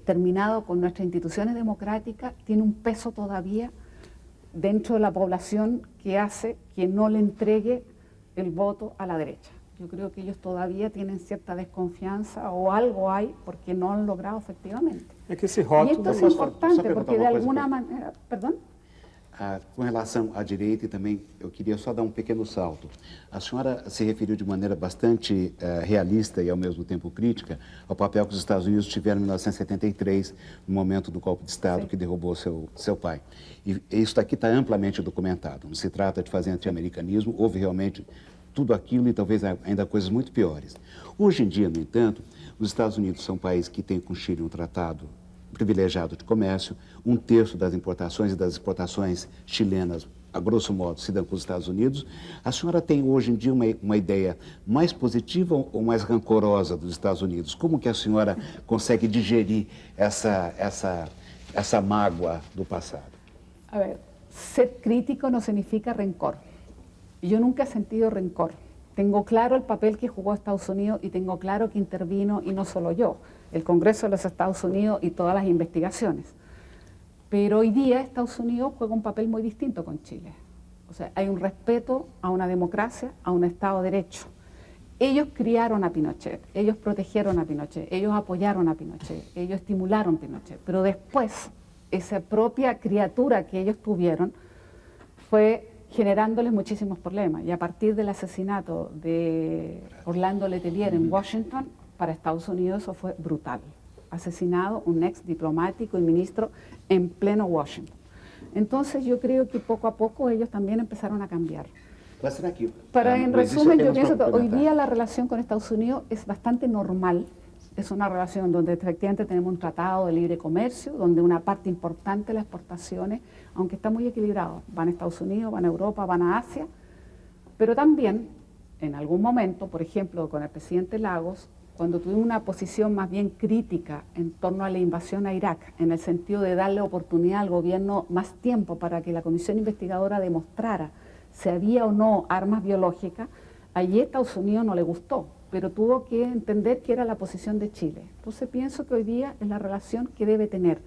terminado con nuestras instituciones democráticas, tiene un peso todavía dentro de la población que hace que no le entregue el voto a la derecha. Yo creo que ellos todavía tienen cierta desconfianza o algo hay porque no han logrado efectivamente. É que esse Y rótulo... esto es só importante perguntar porque de uma coisa alguna pra- manera... ¿Perdón? Com relação à direita e também, eu queria só dar um pequeno salto. A senhora se referiu de maneira bastante realista e ao mesmo tempo crítica ao papel que os Estados Unidos tiveram em 1973, no momento do golpe de Estado Sim. que derrubou seu pai. E isso aqui está amplamente documentado. Não se trata de fazer anti-americanismo, houve realmente tudo aquilo e talvez ainda coisas muito piores. Hoje em dia, no entanto, os Estados Unidos são um país que tem com o Chile um tratado privilegiado de comércio, 1/3 das importações e das exportações chilenas, a grosso modo, se dão com os Estados Unidos. A senhora tem hoje em dia uma ideia mais positiva ou mais rancorosa dos Estados Unidos? Como que a senhora consegue digerir essa mágoa do passado? A ver, ser crítico no significa rencor. Y yo nunca he sentido rencor. Tengo claro el papel que jugó Estados Unidos y tengo claro que intervino, y no solo yo, el Congreso de los Estados Unidos y todas las investigaciones. Pero hoy día Estados Unidos juega un papel muy distinto con Chile. O sea, hay un respeto a una democracia, a un Estado de Derecho. Ellos criaron a Pinochet, ellos protegieron a Pinochet, ellos apoyaron a Pinochet, ellos estimularon a Pinochet. Pero después, esa propia criatura que ellos tuvieron fue generándoles muchísimos problemas. Y a partir del asesinato de Orlando Letelier en Washington, para Estados Unidos eso fue brutal. Asesinado un ex diplomático y ministro en pleno Washington. Entonces yo creo que poco a poco ellos también empezaron a cambiar. Para en resumen, yo pienso que hoy día la relación con Estados Unidos es bastante normal. Es una relación donde efectivamente tenemos un tratado de libre comercio, donde una parte importante de las exportaciones, aunque está muy equilibrado, van a Estados Unidos, van a Europa, van a Asia, pero también en algún momento, por ejemplo, con el presidente Lagos, cuando tuvimos una posición más bien crítica en torno a la invasión a Irak, en el sentido de darle oportunidad al gobierno más tiempo para que la comisión investigadora demostrara si había o no armas biológicas, allí a Estados Unidos no le gustó, pero tuvo que entender que era la posición de Chile. Entonces pienso que hoy día es la relación que debe tener.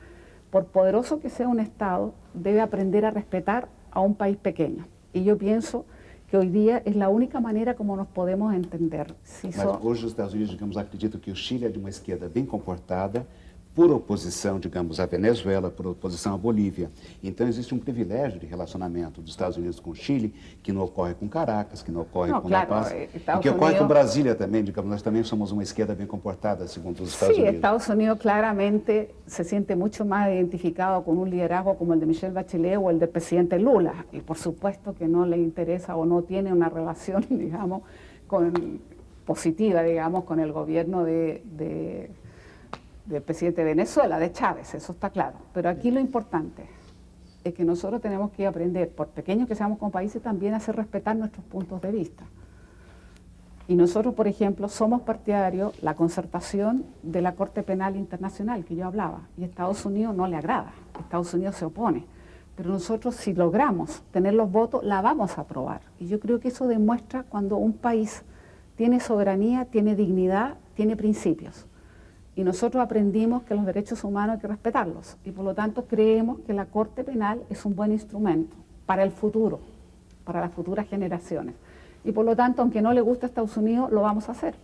Por poderoso que sea un Estado, debe aprender a respetar a un país pequeño. Y yo pienso que hoy día es la única manera como nos podemos entender. Mas hoje os Estados Unidos, digamos, acreditam que o Chile é de uma esquerda bem comportada, por oposição, digamos, à Venezuela, por oposição à Bolívia. Então existe um privilégio de relacionamento dos Estados Unidos com o Chile, que não ocorre com Caracas, que não ocorre com La Paz, e que ocorre com Brasília também, digamos, nós também somos uma esquerda bem comportada, segundo os Estados Unidos. Sí, Estados Unidos claramente se siente mucho más identificado con un liderazgo como el de Michelle Bachelet o el del presidente Lula, y por supuesto que no le interesa o no tiene una relación, digamos, positiva, digamos, con el gobierno del presidente de Venezuela, de Chávez, eso está claro. Pero aquí lo importante es que nosotros tenemos que aprender, por pequeños que seamos como países, también a hacer respetar nuestros puntos de vista. Y nosotros, por ejemplo, somos partidarios la concertación de la Corte Penal Internacional, que yo hablaba, y a Estados Unidos no le agrada, Estados Unidos se opone. Pero nosotros, si logramos tener los votos, la vamos a aprobar. Y yo creo que eso demuestra cuando un país tiene soberanía, tiene dignidad, tiene principios. Y nosotros aprendimos que los derechos humanos hay que respetarlos. Y por lo tanto creemos que la Corte Penal es un buen instrumento para el futuro, para las futuras generaciones. Y por lo tanto, aunque no le guste a Estados Unidos, lo vamos a hacer.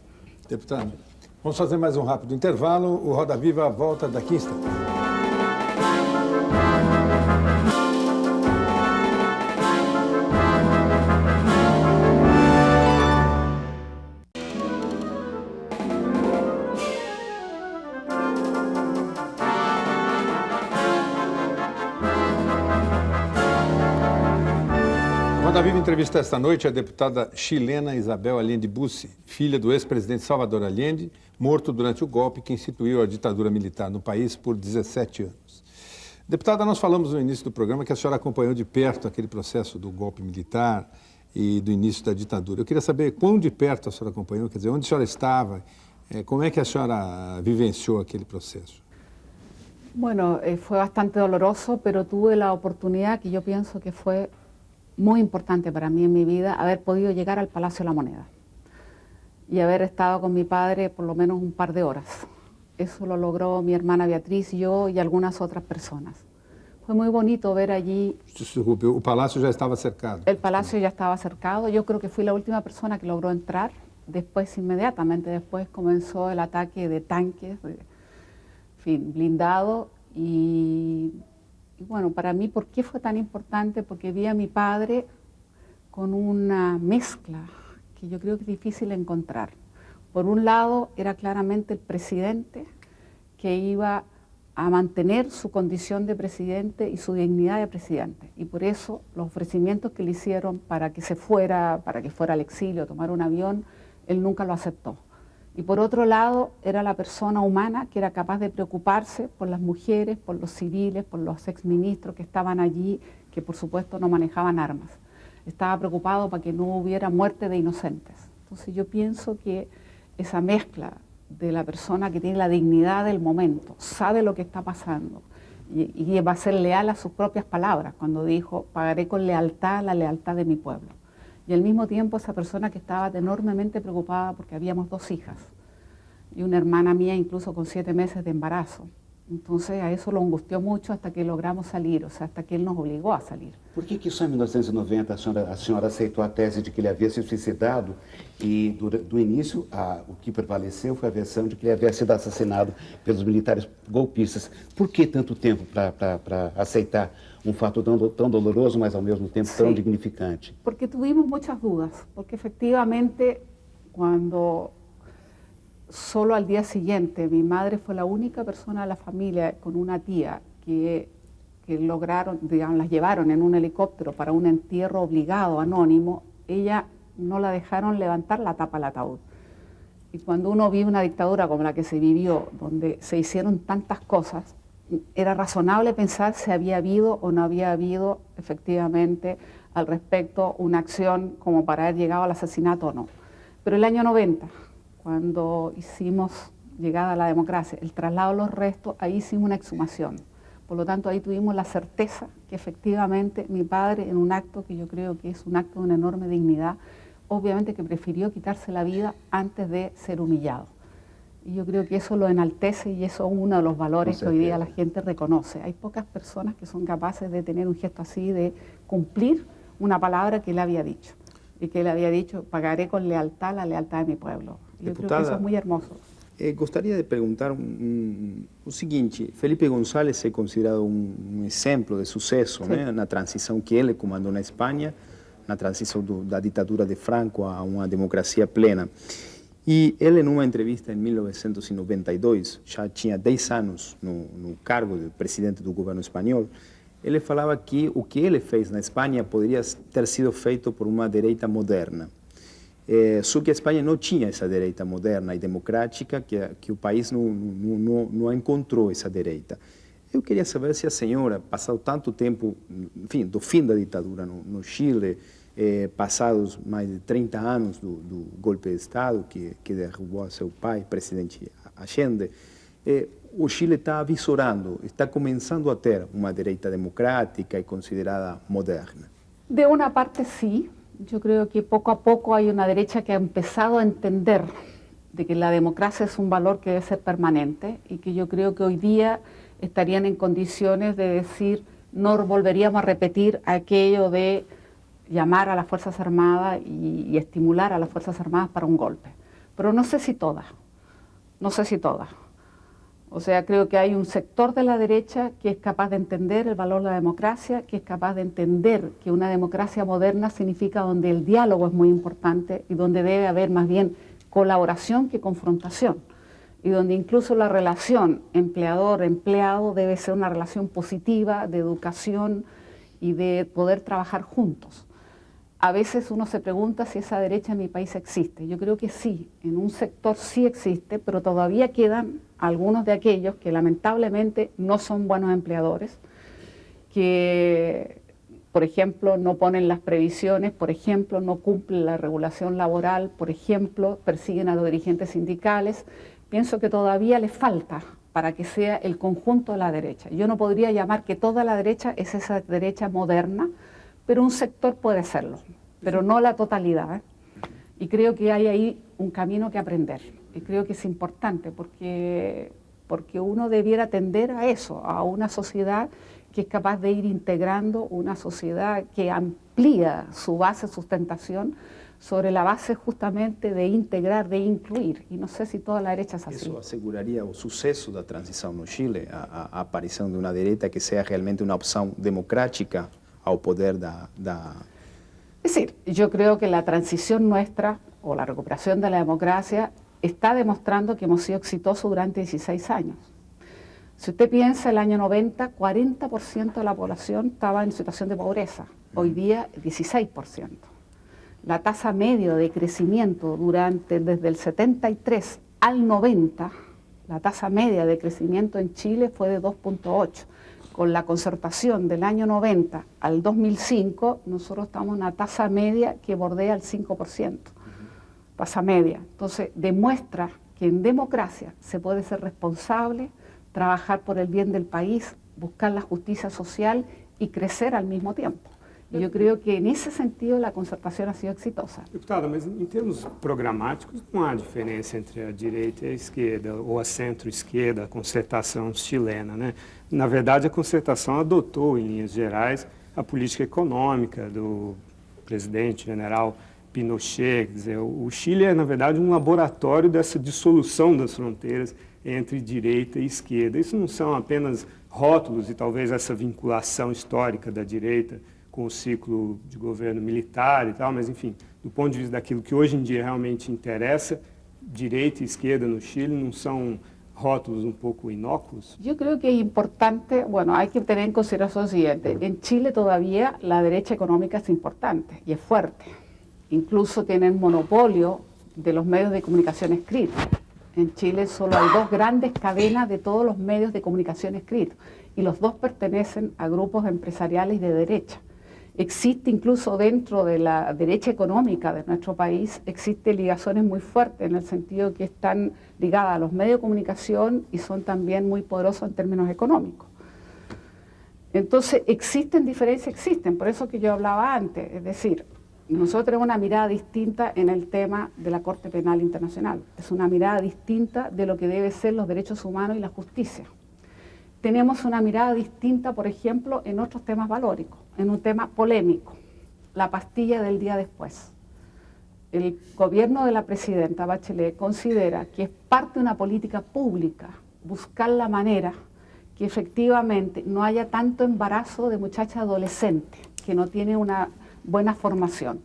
Deputado, vamos fazer mais um rápido intervalo. O Roda Viva volta daqui a instantes. Roda Viva entrevista esta noite a deputada chilena Isabel Allende Bussi, filha do ex-presidente Salvador Allende, morto durante o golpe que instituiu a ditadura militar no país por 17 anos. Deputada, nós falamos no início do programa que a senhora acompanhou de perto aquele processo do golpe militar e do início da ditadura. Eu queria saber quão de perto a senhora acompanhou, quer dizer, onde a senhora estava, como é que a senhora vivenciou aquele processo? Bueno, fue bastante doloroso, pero tuve la oportunidad, que yo pienso que fue muy importante para mí en mi vida, haber podido llegar al Palacio de la Moneda y haber estado con mi padre por lo menos un par de horas. Eso lo logró mi hermana Beatriz, yo y algunas otras personas. Fue muy bonito ver allí... Desculpe, o palácio já estava cercado. El palacio ya estaba cercado, yo creo que fui la última persona que logró entrar. Después, inmediatamente después, comenzó el ataque de tanques, en fin, blindado. Y bueno, para mí, ¿por qué fue tan importante? Porque vi a mi padre con una mezcla que yo creo que es difícil encontrar. Por un lado, era claramente el presidente que iba a mantener su condición de presidente y su dignidad de presidente. Y por eso los ofrecimientos que le hicieron para que se fuera, para que fuera al exilio, tomar un avión, él nunca lo aceptó. Y por otro lado, era la persona humana que era capaz de preocuparse por las mujeres, por los civiles, por los exministros que estaban allí, que por supuesto no manejaban armas. Estaba preocupado para que no hubiera muerte de inocentes. Entonces yo pienso que esa mezcla de la persona que tiene la dignidad del momento, sabe lo que está pasando y va a ser leal a sus propias palabras cuando dijo, pagaré con lealtad la lealtad de mi pueblo. y al mismo tiempo esa persona que estaba enormemente preocupada porque habíamos 2 hijas y una hermana mía incluso con 7 meses de embarazo. Entonces a eso lo angustió mucho hasta que logramos salir, o sea, hasta que él nos obligó a salir. Por que só em 1990 a senhora aceitou a tese de que ele havia se suicidado e do início o que prevaleceu foi a versão de que ele havia sido assassinado pelos militares golpistas? Por que tanto tempo para aceitar um fato tão doloroso, mas ao mesmo tempo tão dignificante? Porque tuvimos muchas dudas, porque efectivamente cuando solo al día siguiente mi madre fue la única persona de la familia con una tía que lograron, digamos, las llevaron en un helicóptero para un entierro obligado, anónimo, ella no la dejaron levantar la tapa del ataúd. Y cuando uno vive una dictadura como la que se vivió, donde se hicieron tantas cosas, era razonable pensar si había habido o no había habido efectivamente al respecto una acción como para haber llegado al asesinato o no. Pero el año 90, cuando hicimos llegada a la democracia, el traslado de los restos, ahí hicimos una exhumación. Por lo tanto, ahí tuvimos la certeza que efectivamente mi padre, en un acto que yo creo que es un acto de una enorme dignidad, obviamente que prefirió quitarse la vida antes de ser humillado. Y yo creo que eso lo enaltece y eso es uno de los valores que hoy día la gente reconoce. Hay pocas personas que son capaces de tener un gesto así, de cumplir una palabra que él había dicho. Y que él había dicho, pagaré con lealtad la lealtad de mi pueblo. Yo creo que eso es muy hermoso. Gostaria de perguntar o seguinte: Felipe González é considerado um exemplo de sucesso, né, na transição que ele comandou na Espanha, na transição da ditadura de Franco a uma democracia plena. E ele, numa entrevista em 1992, já tinha 10 anos no cargo de presidente do governo espanhol, ele falava que o que ele fez na Espanha poderia ter sido feito por uma direita moderna. Só que a Espanha não tinha essa direita moderna e democrática, que o país não encontrou essa direita. Eu queria saber se a senhora, passado tanto tempo, enfim, do fim da ditadura no Chile, passados mais de 30 anos do golpe de Estado que derrubou seu pai, presidente Allende, o Chile está avisorando, está começando a ter uma direita democrática e considerada moderna. De una parte sí. Yo creo que poco a poco hay una derecha que ha empezado a entender de que la democracia es un valor que debe ser permanente y que yo creo que hoy día estarían en condiciones de decir no volveríamos a repetir aquello de llamar a las Fuerzas Armadas y estimular a las Fuerzas Armadas para un golpe. Pero no sé si todas, no sé si todas. O sea, creo que hay un sector de la derecha que es capaz de entender el valor de la democracia, que es capaz de entender que una democracia moderna significa donde el diálogo es muy importante y donde debe haber más bien colaboración que confrontación, y donde incluso la relación empleador-empleado debe ser una relación positiva de educación y de poder trabajar juntos. A veces uno se pregunta si esa derecha en mi país existe. Yo creo que sí, en un sector sí existe, pero todavía quedan algunos de aquellos que lamentablemente no son buenos empleadores, que, por ejemplo, no ponen las previsiones, por ejemplo, no cumplen la regulación laboral, por ejemplo, persiguen a los dirigentes sindicales. Pienso que todavía les falta para que sea el conjunto de la derecha. Yo no podría llamar que toda la derecha es esa derecha moderna, pero un sector puede serlo, pero no la totalidad. Y creo que hay ahí un camino que aprender. Y creo que es importante porque uno debiera tender a eso, a una sociedad que es capaz de ir integrando, una sociedad que amplía su base de sustentación sobre la base justamente de integrar, de incluir. E não sei se toda a direita é assim. Isso asseguraria o sucesso da transição no Chile, a aparição de uma direita que seja realmente uma opção democrática ao poder Es decir, yo creo que la transición nuestra o la recuperación de la democracia está demostrando que hemos sido exitosos durante 16 años. Si usted piensa, el año 90, 40% de la población estaba en situación de pobreza, hoy día 16%. La tasa media de crecimiento desde el 73 al 90, la tasa media de crecimiento en Chile fue de 2.8. Con la concertación del año 90 al 2005, nosotros estamos en una tasa media que bordea el 5%, tasa media. Entonces, demuestra que en democracia se puede ser responsable, trabajar por el bien del país, buscar la justicia social y crecer al mismo tiempo. Y yo creo que en ese sentido la concertación ha sido exitosa. Deputada, mas em termos programáticos não há diferença entre a direita e a esquerda, ou a centro-esquerda, a concertação chilena, né? Na verdade, a concertação adotou, em linhas gerais, a política econômica do presidente general Pinochet. Quer dizer, o Chile é, na verdade, um laboratório dessa dissolução das fronteiras entre direita e esquerda. Isso não são apenas rótulos e talvez essa vinculação histórica da direita com o ciclo de governo militar e tal, mas, enfim, do ponto de vista daquilo que hoje em dia realmente interessa, direita e esquerda no Chile não são rótulos um pouco inócuos? Yo creo que es importante, bueno, hay que tener en consideración lo siguiente, en Chile todavía la derecha económica es importante y es fuerte, incluso tienen monopolio de los medios de comunicación escritos. En Chile solo hay dos grandes cadenas de todos los medios de comunicación escritos y los dos pertenecen a grupos empresariales de derecha. Existe incluso dentro de la derecha económica de nuestro país, existen ligaciones muy fuertes en el sentido que están ligadas a los medios de comunicación y son también muy poderosos en términos económicos. Entonces, existen diferencias, existen, por eso que yo hablaba antes, es decir, nosotros tenemos una mirada distinta en el tema de la Corte Penal Internacional, es una mirada distinta de lo que deben ser los derechos humanos y la justicia. Tenemos una mirada distinta, por ejemplo, en otros temas valóricos, en un tema polémico, la pastilla del día después. El gobierno de la presidenta Bachelet considera que es parte de una política pública buscar la manera que efectivamente no haya tanto embarazo de muchachas adolescentes que no tienen una buena formación.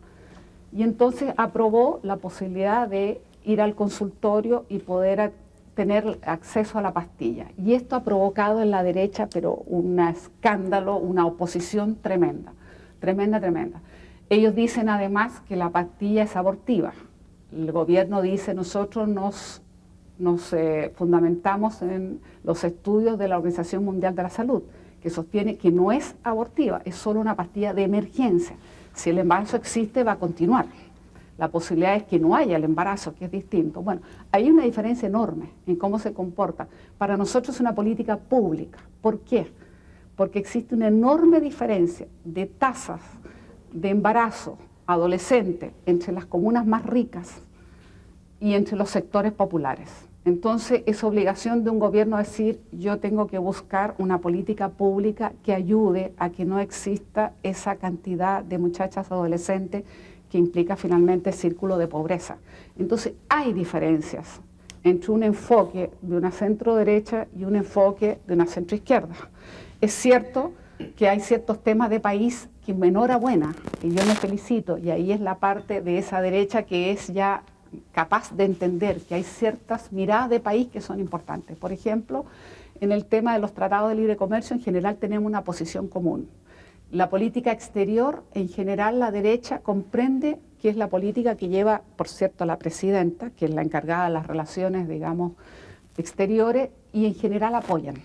Y entonces aprobó la posibilidad de ir al consultorio y poder tener acceso a la pastilla. Y esto ha provocado en la derecha, pero un escándalo, una oposición tremenda, tremenda, tremenda. Ellos dicen además que la pastilla es abortiva. El gobierno dice, nosotros nos fundamentamos en los estudios de la Organización Mundial de la Salud, que sostiene que no es abortiva, es solo una pastilla de emergencia. Si el embarazo existe, va a continuar. La posibilidad es que no haya el embarazo, que es distinto. Bueno, hay una diferencia enorme en cómo se comporta. Para nosotros es una política pública. ¿Por qué? Porque existe una enorme diferencia de tasas de embarazo adolescente entre las comunas más ricas y entre los sectores populares. Entonces es obligación de un gobierno decir, yo tengo que buscar una política pública que ayude a que no exista esa cantidad de muchachas adolescentes que implica finalmente el círculo de pobreza. Entonces hay diferencias entre un enfoque de una centro derecha y un enfoque de una centro izquierda. Es cierto que hay ciertos temas de país que me enhorabuena, y yo me felicito, y ahí es la parte de esa derecha que es ya capaz de entender que hay ciertas miradas de país que son importantes. Por ejemplo, en el tema de los tratados de libre comercio, en general tenemos una posición común. La política exterior, en general, la derecha comprende que es la política que lleva, por cierto, la presidenta, que es la encargada de las relaciones, digamos, exteriores, y en general apoyan.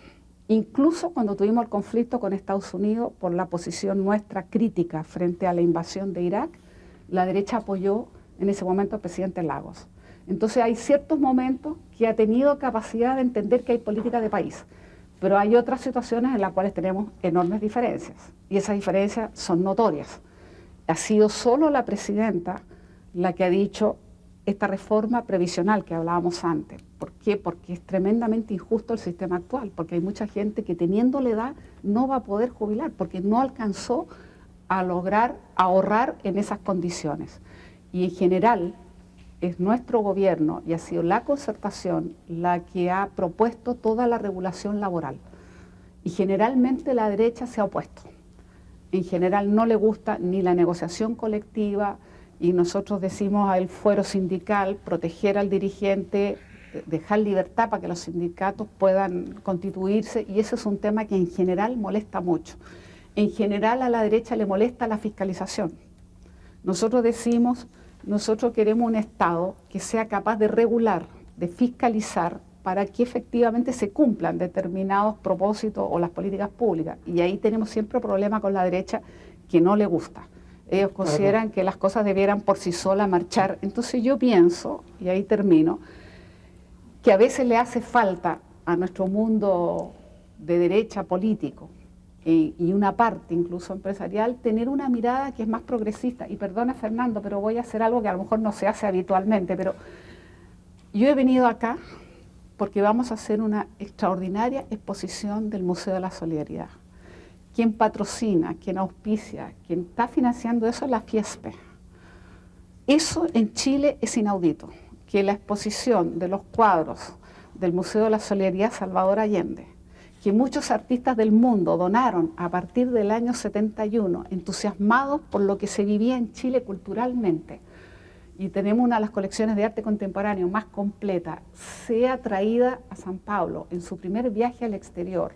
Incluso cuando tuvimos el conflicto con Estados Unidos por la posición nuestra crítica frente a la invasión de Irak, la derecha apoyó en ese momento al presidente Lagos. Entonces hay ciertos momentos que ha tenido capacidad de entender que hay política de país, pero hay otras situaciones en las cuales tenemos enormes diferencias, y esas diferencias son notorias. Ha sido solo la presidenta la que ha dicho esta reforma previsional que hablábamos antes. ¿Por qué? Porque es tremendamente injusto el sistema actual, porque hay mucha gente que teniendo la edad no va a poder jubilar, porque no alcanzó a lograr ahorrar en esas condiciones. Y en general es nuestro gobierno y ha sido la concertación la que ha propuesto toda la regulación laboral. Y generalmente la derecha se ha opuesto. En general no le gusta ni la negociación colectiva, y nosotros decimos al fuero sindical, proteger al dirigente, dejar libertad para que los sindicatos puedan constituirse, y eso es un tema que en general molesta mucho. En general a la derecha le molesta la fiscalización. Nosotros decimos, nosotros queremos un Estado que sea capaz de regular, de fiscalizar, para que efectivamente se cumplan determinados propósitos o las políticas públicas. Y ahí tenemos siempre problema con la derecha que no le gusta. Ellos consideran que las cosas debieran por sí solas marchar. Entonces yo pienso, y ahí termino, que a veces le hace falta a nuestro mundo de derecha político y una parte incluso empresarial, tener una mirada que es más progresista. Y perdona Fernando, pero voy a hacer algo que a lo mejor no se hace habitualmente, pero yo he venido acá porque vamos a hacer una extraordinaria exposición del Museo de la Solidaridad. Quien patrocina, quien auspicia, quien está financiando eso es la Fiespe. Eso en Chile es inaudito, que la exposición de los cuadros del Museo de la Solidaridad Salvador Allende, que muchos artistas del mundo donaron a partir del año 71, entusiasmados por lo que se vivía en Chile culturalmente, y tenemos una de las colecciones de arte contemporáneo más completa, sea traída a San Pablo en su primer viaje al exterior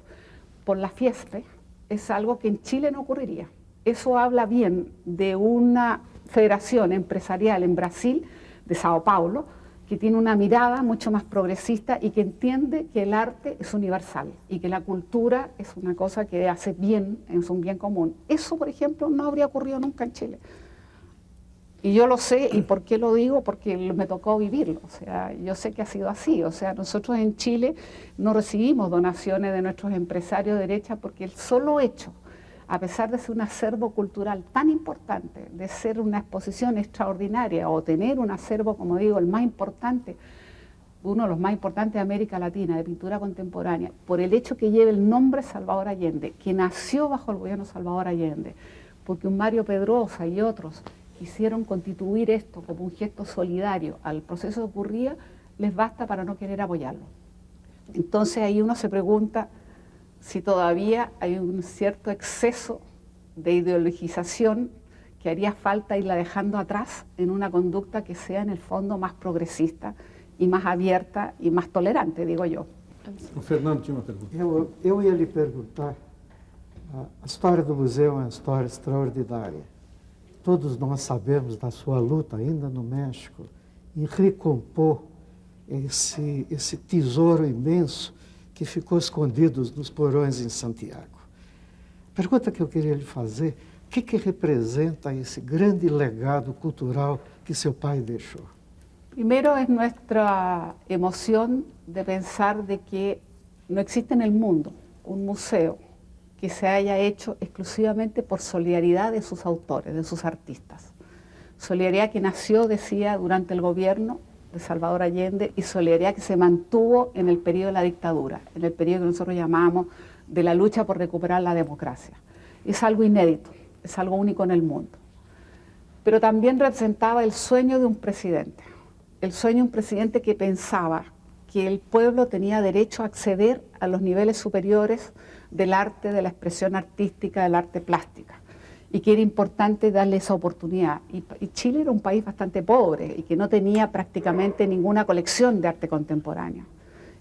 por la Fiespe, es algo que en Chile no ocurriría. Eso habla bien de una federación empresarial en Brasil, de Sao Paulo, que tiene una mirada mucho más progresista y que entiende que el arte es universal y que la cultura es una cosa que hace bien, es un bien común. Eso, por ejemplo, no habría ocurrido nunca en Chile. Y yo lo sé, ¿y por qué lo digo? Porque me tocó vivirlo. O sea, yo sé que ha sido así. O sea, nosotros en Chile no recibimos donaciones de nuestros empresarios de derecha porque el solo hecho, a pesar de ser un acervo cultural tan importante, de ser una exposición extraordinaria o tener un acervo, como digo, el más importante, uno de los más importantes de América Latina, de pintura contemporánea, por el hecho que lleve el nombre Salvador Allende, que nació bajo el gobierno Salvador Allende, porque un Mario Pedrosa y otros quisieron constituir esto como un gesto solidario al proceso que ocurría, les basta para no querer apoyarlo. Entonces ahí uno se pregunta si todavía hay un cierto exceso de ideologización que haría falta irla dejando atrás en una conducta que sea en el fondo más progresista y más abierta y más tolerante, digo yo. O Fernando tinha uma pergunta. Eu ia lhe perguntar, a história do museu é uma história extraordinária. Todos nós sabemos da sua luta ainda no México em recompor esse tesouro imenso que ficou escondido nos porões em Santiago. A pergunta que eu queria lhe fazer, o que representa esse grande legado cultural que seu pai deixou? Primero es nuestra emoción de pensar de que no existe en el mundo un museo que se haya hecho exclusivamente por solidaridad de sus autores, de sus artistas. Solidaridad que nació, decía, durante el gobierno de Salvador Allende y solidaridad que se mantuvo en el periodo de la dictadura, en el periodo que nosotros llamamos de la lucha por recuperar la democracia. Es algo inédito, es algo único en el mundo. Pero también representaba el sueño de un presidente, el sueño de un presidente que pensaba que el pueblo tenía derecho a acceder a los niveles superiores del arte, de la expresión artística, del arte plástica, y que era importante darle esa oportunidad. Y Chile era un país bastante pobre y que no tenía prácticamente ninguna colección de arte contemporáneo.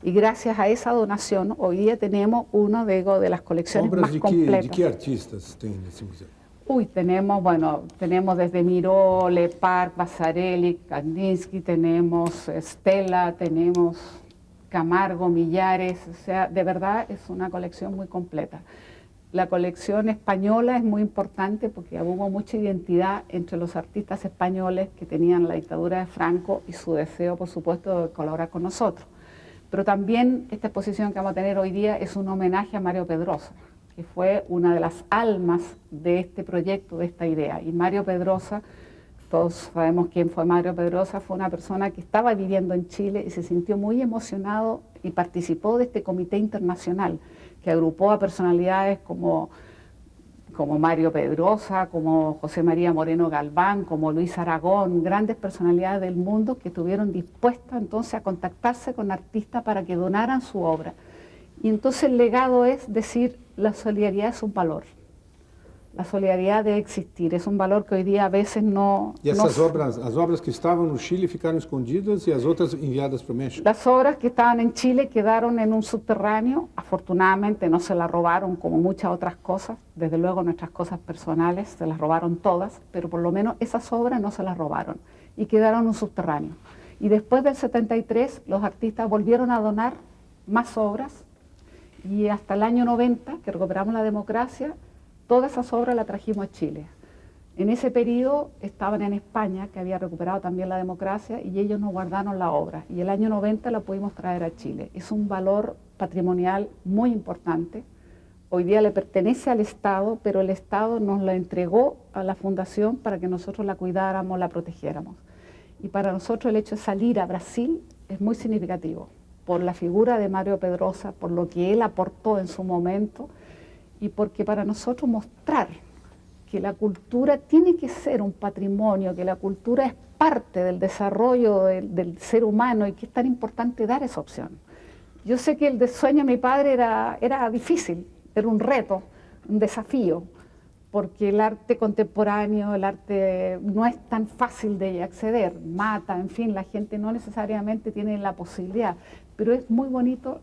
Y gracias a esa donación, hoy día tenemos una de las colecciones Obras más completas. de qué artistas tem nesse museu? Uy, tenemos desde Miró, Le Parc, Vasarely, Kandinsky, tenemos Stella, tenemos Camargo, Millares, o sea, de verdad es una colección muy completa. La colección española es muy importante porque hubo mucha identidad entre los artistas españoles que tenían la dictadura de Franco y su deseo, por supuesto, de colaborar con nosotros. Pero también esta exposición que vamos a tener hoy día es un homenaje a Mario Pedrosa, que fue una de las almas de este proyecto, de esta idea. Y Mario Pedrosa, todos sabemos quién fue Mario Pedrosa, fue una persona que estaba viviendo en Chile y se sintió muy emocionado y participó de este comité internacional que agrupó a personalidades como Mario Pedrosa, como José María Moreno Galván, como Luis Aragón, grandes personalidades del mundo que estuvieron dispuestas entonces a contactarse con artistas para que donaran su obra. Y entonces el legado es decir, la solidaridad es un valor. La solidaridad debe existir, es un valor que hoy día a veces no... E essas obras, as obras que estavam no Chile ficaram escondidas e as outras enviadas para o México? Las obras que estaban en Chile quedaron en un subterráneo, afortunadamente no se las robaron como muchas otras cosas, desde luego nuestras cosas personales se las robaron todas, pero por lo menos esas obras no se las robaron y quedaron en un subterráneo. Y después del 73 los artistas volvieron a donar más obras y hasta el año 90, que recuperamos la democracia, todas esas obras las trajimos a Chile. En ese periodo estaban en España, que había recuperado también la democracia, y ellos nos guardaron la obra. Y el año 90 la pudimos traer a Chile. Es un valor patrimonial muy importante, hoy día le pertenece al Estado, pero el Estado nos la entregó a la Fundación para que nosotros la cuidáramos, la protegiéramos. Y para nosotros el hecho de salir a Brasil es muy significativo, por la figura de Mario Pedrosa, por lo que él aportó en su momento, y porque para nosotros mostrar que la cultura tiene que ser un patrimonio, que la cultura es parte del desarrollo del ser humano y que es tan importante dar esa opción. Yo sé que el sueño de mi padre era difícil, era un reto, un desafío, porque el arte contemporáneo, el arte no es tan fácil de acceder, mata, en fin, la gente no necesariamente tiene la posibilidad, pero es muy bonito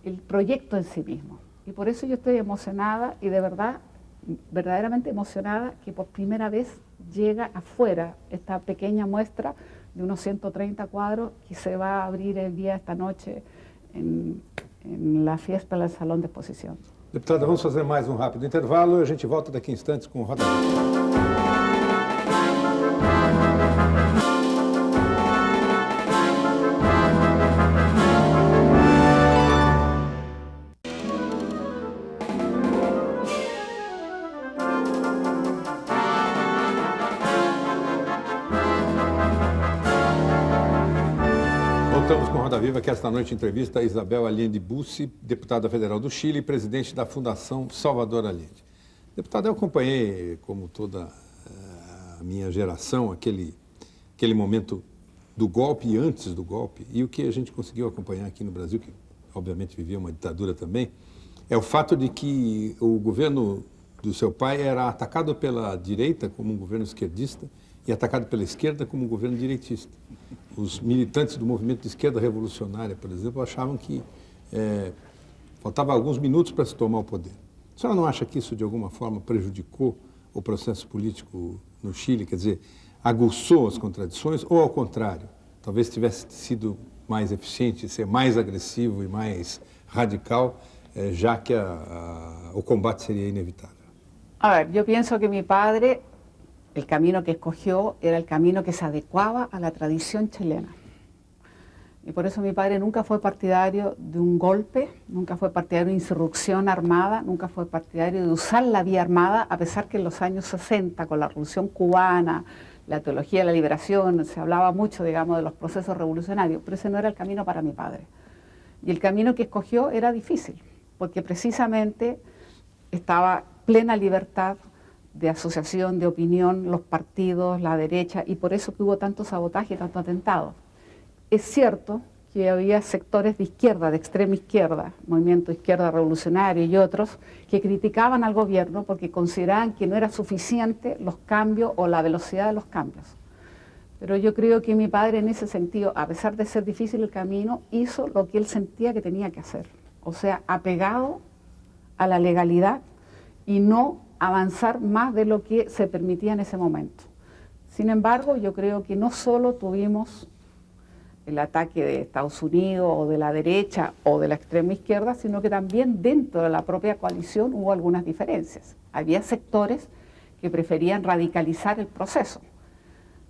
el proyecto en sí mismo. Y por eso yo estoy emocionada y de verdad, verdaderamente emocionada que por primera vez llega afuera esta pequeña muestra de unos 130 cuadros que se va a abrir el día esta noche en la fiesta del Salón de Exposición. Deputada, vamos fazer mais rápido intervalo e a gente volta daqui a instantes com o Roda Viva. Voltamos com Roda Viva, que esta noite entrevista a Isabel Allende Bussi, deputada federal do Chile e presidente da Fundação Salvador Allende. Deputada, eu acompanhei, como toda a minha geração, aquele momento do golpe e antes do golpe, e o que a gente conseguiu acompanhar aqui no Brasil, que obviamente vivia uma ditadura também, é o fato de que o governo do seu pai era atacado pela direita como um governo esquerdista e atacado pela esquerda como um governo direitista. Os militantes do movimento de esquerda revolucionária, por exemplo, achavam que faltava alguns minutos para se tomar o poder. A senhora não acha que isso, de alguma forma, prejudicou o processo político no Chile? Quer dizer, aguçou as contradições ou, ao contrário, talvez tivesse sido mais eficiente, ser mais agressivo e mais radical, já que o combate seria inevitável? A ver, yo pienso que mi padre, el camino que escogió era el camino que se adecuaba a la tradición chilena. Y por eso mi padre nunca fue partidario de un golpe, nunca fue partidario de insurrección armada, nunca fue partidario de usar la vía armada, a pesar que en los años 60, con la Revolución Cubana, la teología de la liberación, se hablaba mucho, digamos, de los procesos revolucionarios, pero ese no era el camino para mi padre. Y el camino que escogió era difícil, porque precisamente estaba plena libertad de asociación, de opinión, los partidos, la derecha, y por eso que hubo tanto sabotaje y tanto atentado. Es cierto que había sectores de izquierda, de extrema izquierda, Movimiento Izquierda Revolucionario y otros, que criticaban al gobierno porque consideraban que no era suficiente los cambios o la velocidad de los cambios. Pero yo creo que mi padre en ese sentido, a pesar de ser difícil el camino, hizo lo que él sentía que tenía que hacer. O sea, apegado a la legalidad y no avanzar más de lo que se permitía en ese momento. Sin embargo, yo creo que no solo tuvimos el ataque de Estados Unidos o de la derecha o de la extrema izquierda, sino que también dentro de la propia coalición hubo algunas diferencias. Había sectores que preferían radicalizar el proceso.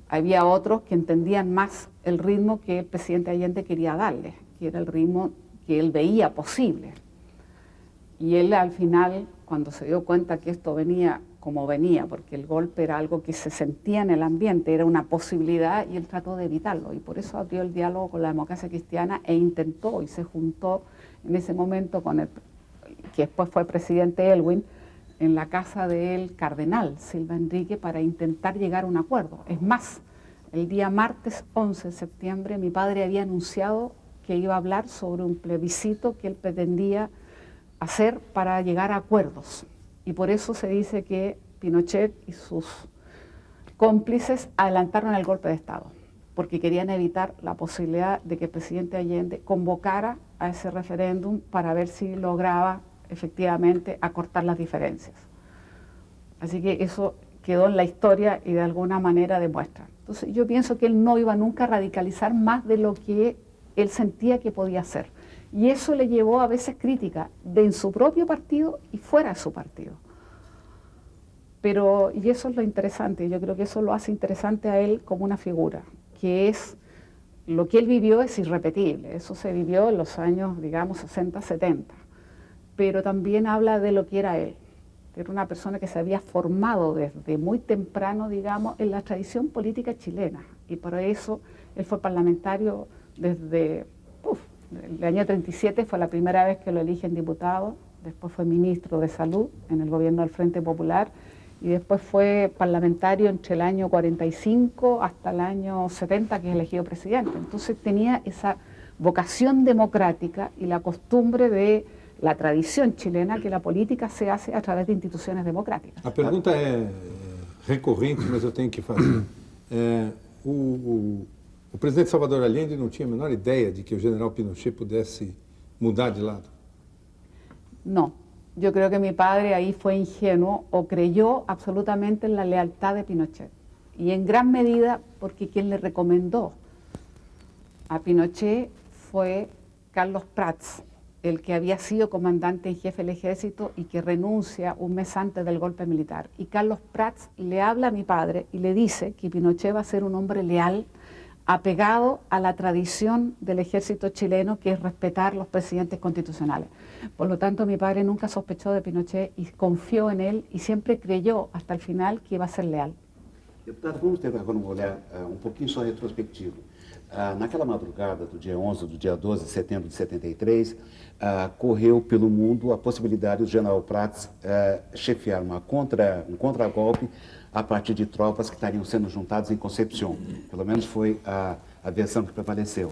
Había otros que entendían más el ritmo que el presidente Allende quería darle, que era el ritmo que él veía posible. Y él al final, cuando se dio cuenta que esto venía como venía, porque el golpe era algo que se sentía en el ambiente, era una posibilidad, y él trató de evitarlo. Y por eso abrió el diálogo con la democracia cristiana e intentó, y se juntó en ese momento con el que después fue presidente Elwin, en la casa del cardenal Silva Enrique, para intentar llegar a un acuerdo. Es más, el día martes 11 de septiembre mi padre había anunciado que iba a hablar sobre un plebiscito que él pretendía hacer para llegar a acuerdos. Y por eso se dice que Pinochet y sus cómplices adelantaron el golpe de Estado, porque querían evitar la posibilidad de que el presidente Allende convocara a ese referéndum para ver si lograba efectivamente acortar las diferencias. Así que eso quedó en la historia y de alguna manera demuestra. Entonces yo pienso que él no iba nunca a radicalizar más de lo que él sentía que podía hacer. Y eso le llevó a veces crítica en su propio partido y fuera de su partido. Y eso es lo interesante, yo creo que eso lo hace interesante a él como una figura, que es, lo que él vivió es irrepetible, eso se vivió en los años, digamos, 60, 70. pero también habla de lo que era él. Era una persona que se había formado desde muy temprano, digamos, en la tradición política chilena. Y por eso él fue parlamentario desde el año 37, fue la primera vez que lo eligen diputado, después fue ministro de Salud en el gobierno del Frente Popular y después fue parlamentario entre el año 45 hasta el año 70, que es elegido presidente. Entonces tenía esa vocación democrática y la costumbre de la tradición chilena que la política se hace a través de instituciones democráticas. A pergunta é recorrente, mas eu tenho que fazer. O presidente Salvador Allende não tinha a menor ideia de que o general Pinochet pudesse mudar de lado? No, yo creo que mi padre ahí fue ingenuo o creyó absolutamente en la lealtad de Pinochet. Y en gran medida porque quien le recomendó a Pinochet fue Carlos Prats, el que había sido comandante en jefe del ejército y que renuncia un mes antes del golpe militar. Y Carlos Prats le habla a mi padre y le dice que Pinochet va a ser un hombre leal, apegado a la tradición del ejército chileno, que es respetar los presidentes constitucionales. Por lo tanto, mi padre nunca sospechó de Pinochet y confió en él y siempre creyó hasta el final que iba a ser leal. Deputado, vamos ter agora um olhar pouquinho só retrospectivo. Naquela madrugada do dia 11 do dia 12 de setembro de 73, correu pelo mundo a possibilidade do general Prats chefiar um contragolpe a partir de tropas que estariam sendo juntadas em Concepción. Pelo menos foi a versão que prevaleceu.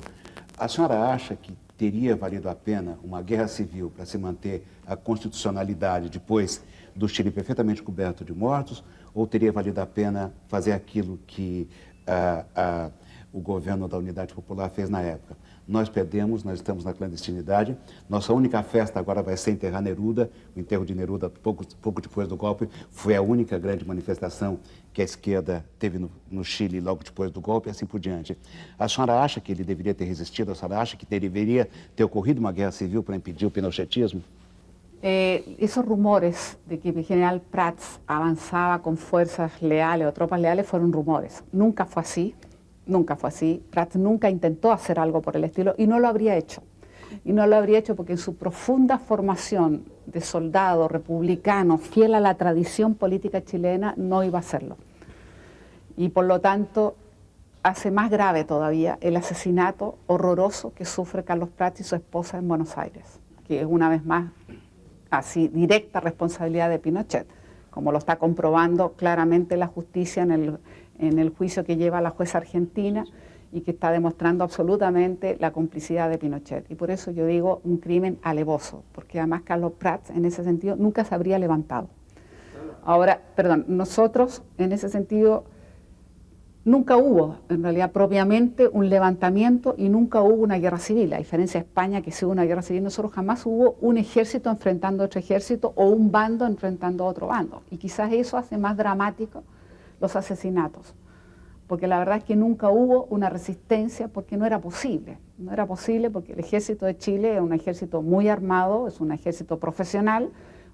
A senhora acha que teria valido a pena uma guerra civil para se manter a constitucionalidade depois do Chile perfeitamente coberto de mortos, ou teria valido a pena fazer aquilo que o governo da Unidade Popular fez na época? Nós perdemos, nós estamos na clandestinidade, nossa única festa agora vai ser enterrar Neruda. O enterro de Neruda, pouco depois do golpe, foi a única grande manifestação que a esquerda teve no Chile logo depois do golpe e assim por diante. A senhora acha que ele deveria ter resistido? A senhora acha que deveria ter ocorrido uma guerra civil para impedir o pinochetismo? Esos rumores de que el general Prats avanzaba con fuerzas leales o tropas leales fueron rumores. Nunca fue así. Nunca fue así. Prats nunca intentó hacer algo por el estilo y no lo habría hecho. Y no lo habría hecho porque en su profunda formación de soldado republicano, fiel a la tradición política chilena, no iba a hacerlo. Y por lo tanto, hace más grave todavía el asesinato horroroso que sufre Carlos Prats y su esposa en Buenos Aires, que es una vez más así directa responsabilidad de Pinochet, como lo está comprobando claramente la justicia en el juicio que lleva la jueza argentina y que está demostrando absolutamente la complicidad de Pinochet. Y por eso yo digo un crimen alevoso, porque además Carlos Prats en ese sentido nunca se habría levantado. Ahora, perdón, nosotros en ese sentido nunca hubo en realidad propiamente un levantamiento y nunca hubo una guerra civil, a diferencia de España que sí hubo una guerra civil. Nosotros jamás hubo un ejército enfrentando a otro ejército o un bando enfrentando a otro bando. Y quizás eso hace más dramático los asesinatos, porque la verdad es que nunca hubo una resistencia porque no era posible. No era posible porque el ejército de Chile es un ejército muy armado, es un ejército profesional,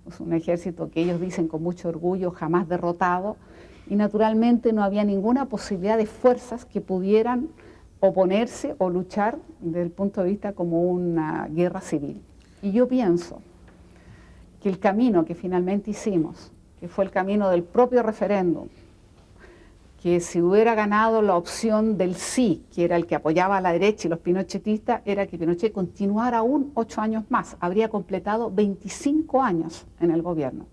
es un ejército que ellos dicen con mucho orgullo jamás derrotado, y naturalmente no había ninguna posibilidad de fuerzas que pudieran oponerse o luchar desde el punto de vista como una guerra civil. Y yo pienso que el camino que finalmente hicimos, que fue el camino del propio referéndum, que si hubiera ganado la opción del sí, que era el que apoyaba a la derecha y los pinochetistas, era que Pinochet continuara aún 8 años más, habría completado 25 años en el gobierno.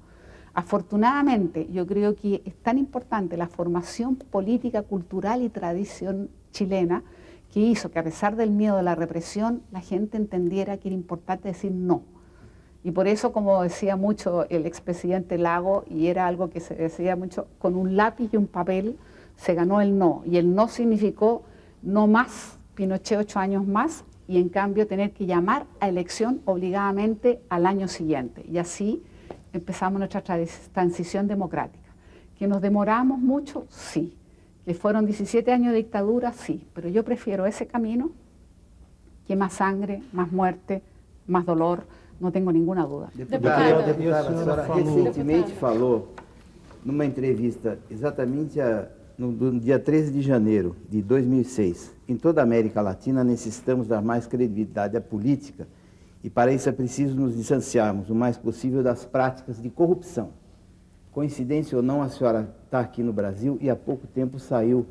Afortunadamente, yo creo que es tan importante la formación política, cultural y tradición chilena que hizo que a pesar del miedo de la represión, la gente entendiera que era importante decir no. Y por eso, como decía mucho el expresidente Lago, y era algo que se decía mucho, con un lápiz y un papel se ganó el no. Y el no significó no más Pinochet 8 años más, y en cambio tener que llamar a elección obligadamente al año siguiente. Y así empezamos nuestra transición democrática. ¿Que nos demoramos mucho? Sí. ¿Que fueron 17 años de dictadura? Sí. Pero yo prefiero ese camino que más sangre, más muerte, más dolor, no tenho nenhuma dúvida. Deputada, a senhora recentemente falou, numa entrevista exatamente no dia 13 de janeiro de 2006, em toda a América Latina necessitamos dar mais credibilidade à política E para isso é preciso nos distanciarmos o mais possível das práticas de corrupção. Coincidência ou não, a senhora está aqui no Brasil e há pouco tempo saiu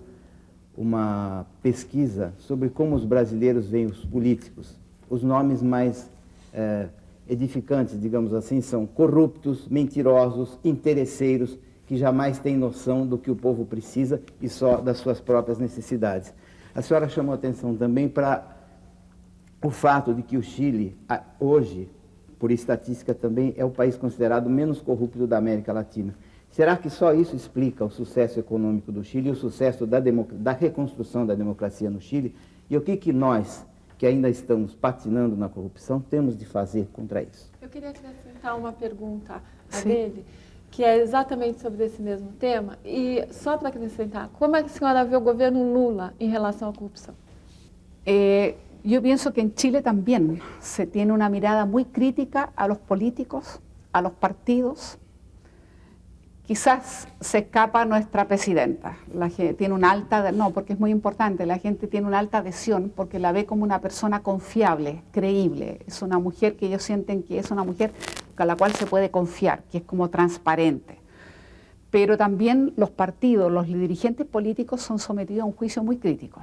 uma pesquisa sobre como os brasileiros veem os políticos. Os nomes mais edificantes, digamos assim, são corruptos, mentirosos, interesseiros, que jamais têm noção do que o povo precisa e só das suas próprias necessidades. A senhora chamou atenção também para o fato de que o Chile, hoje, por estatística também, é o país considerado menos corrupto da América Latina. Será que só isso explica o sucesso econômico do Chile e o sucesso da reconstrução da democracia no Chile? E o que nós, que ainda estamos patinando na corrupção, temos de fazer contra isso? Eu queria acrescentar uma pergunta a dele, que é exatamente sobre esse mesmo tema. E só para acrescentar, como é que a senhora vê o governo Lula em relação à corrupção? Yo pienso que en Chile también se tiene una mirada muy crítica a los políticos, a los partidos. Quizás se escapa nuestra presidenta, la gente tiene una alta, no, porque es muy importante, la gente tiene una alta adhesión porque la ve como una persona confiable, creíble, es una mujer que ellos sienten que es una mujer a la cual se puede confiar, que es como transparente. Pero también los partidos, los dirigentes políticos son sometidos a un juicio muy crítico.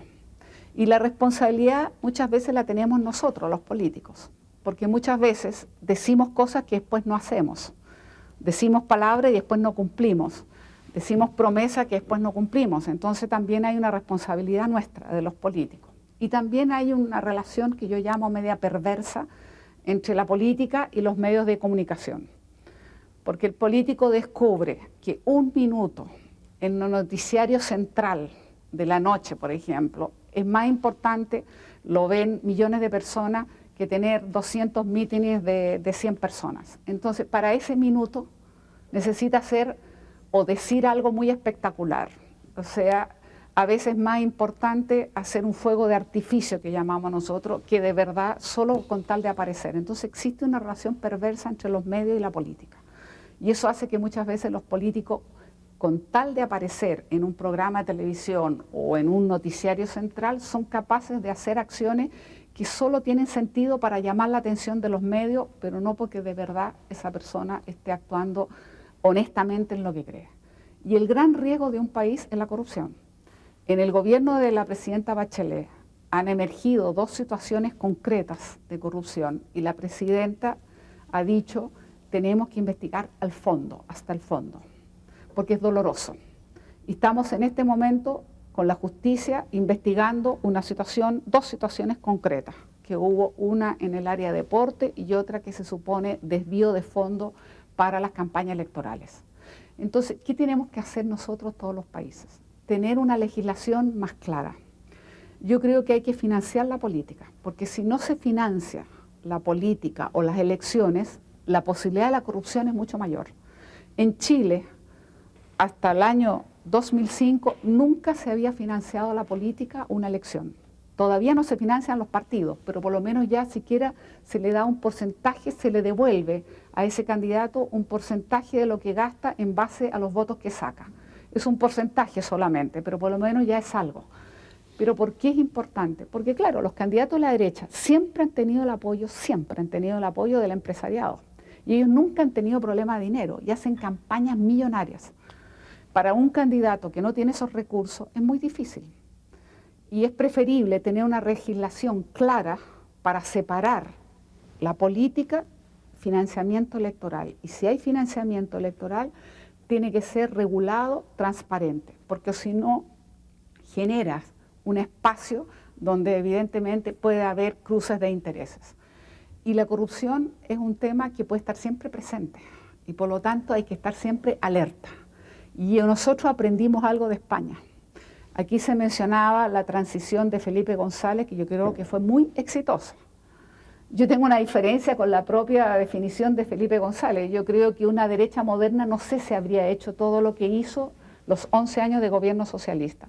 Y la responsabilidad muchas veces la tenemos nosotros, los políticos, porque muchas veces decimos cosas que después no hacemos. Decimos palabras y después no cumplimos. Decimos promesas que después no cumplimos. Entonces también hay una responsabilidad nuestra, de los políticos. Y también hay una relación que yo llamo media perversa entre la política y los medios de comunicación. Porque el político descubre que un minuto en el noticiario central de la noche, por ejemplo, es más importante, lo ven millones de personas, que tener 200 mítines de 100 personas. Entonces, para ese minuto necesita hacer o decir algo muy espectacular. O sea, a veces más importante hacer un fuego de artificio, que llamamos nosotros, que de verdad solo con tal de aparecer. Entonces existe una relación perversa entre los medios y la política. Y eso hace que muchas veces los políticos, con tal de aparecer en un programa de televisión o en un noticiario central, son capaces de hacer acciones que solo tienen sentido para llamar la atención de los medios, pero no porque de verdad esa persona esté actuando honestamente en lo que cree. Y el gran riesgo de un país es la corrupción. En el gobierno de la presidenta Bachelet han emergido dos situaciones concretas de corrupción y la presidenta ha dicho tenemos que investigar al fondo, hasta el fondo, porque es doloroso. Y estamos en este momento con la justicia investigando una situación, dos situaciones concretas, que hubo una en el área de deporte y otra que se supone desvío de fondos para las campañas electorales. Entonces, ¿qué tenemos que hacer nosotros todos los países? Tener una legislación más clara. Yo creo que hay que financiar la política, porque si no se financia la política o las elecciones, la posibilidad de la corrupción es mucho mayor. En Chile, hasta el año 2005, nunca se había financiado la política una elección. Todavía no se financian los partidos, pero por lo menos ya siquiera se le da un porcentaje, se le devuelve a ese candidato un porcentaje de lo que gasta en base a los votos que saca. Es un porcentaje solamente, pero por lo menos ya es algo. ¿Pero por qué es importante? Porque claro, los candidatos de la derecha siempre han tenido el apoyo del empresariado. Y ellos nunca han tenido problema de dinero y hacen campañas millonarias. Para un candidato que no tiene esos recursos es muy difícil. Y es preferible tener una legislación clara para separar la política, financiamiento electoral. Y si hay financiamiento electoral, tiene que ser regulado, transparente, porque si no, generas un espacio donde evidentemente puede haber cruces de intereses. Y la corrupción es un tema que puede estar siempre presente y por lo tanto hay que estar siempre alerta. Y nosotros aprendimos algo de España. Aquí se mencionaba la transición de Felipe González, que yo creo que fue muy exitosa. Yo tengo una diferencia con la propia definición de Felipe González. Yo creo que una derecha moderna no sé si habría hecho todo lo que hizo los 11 años de gobierno socialista,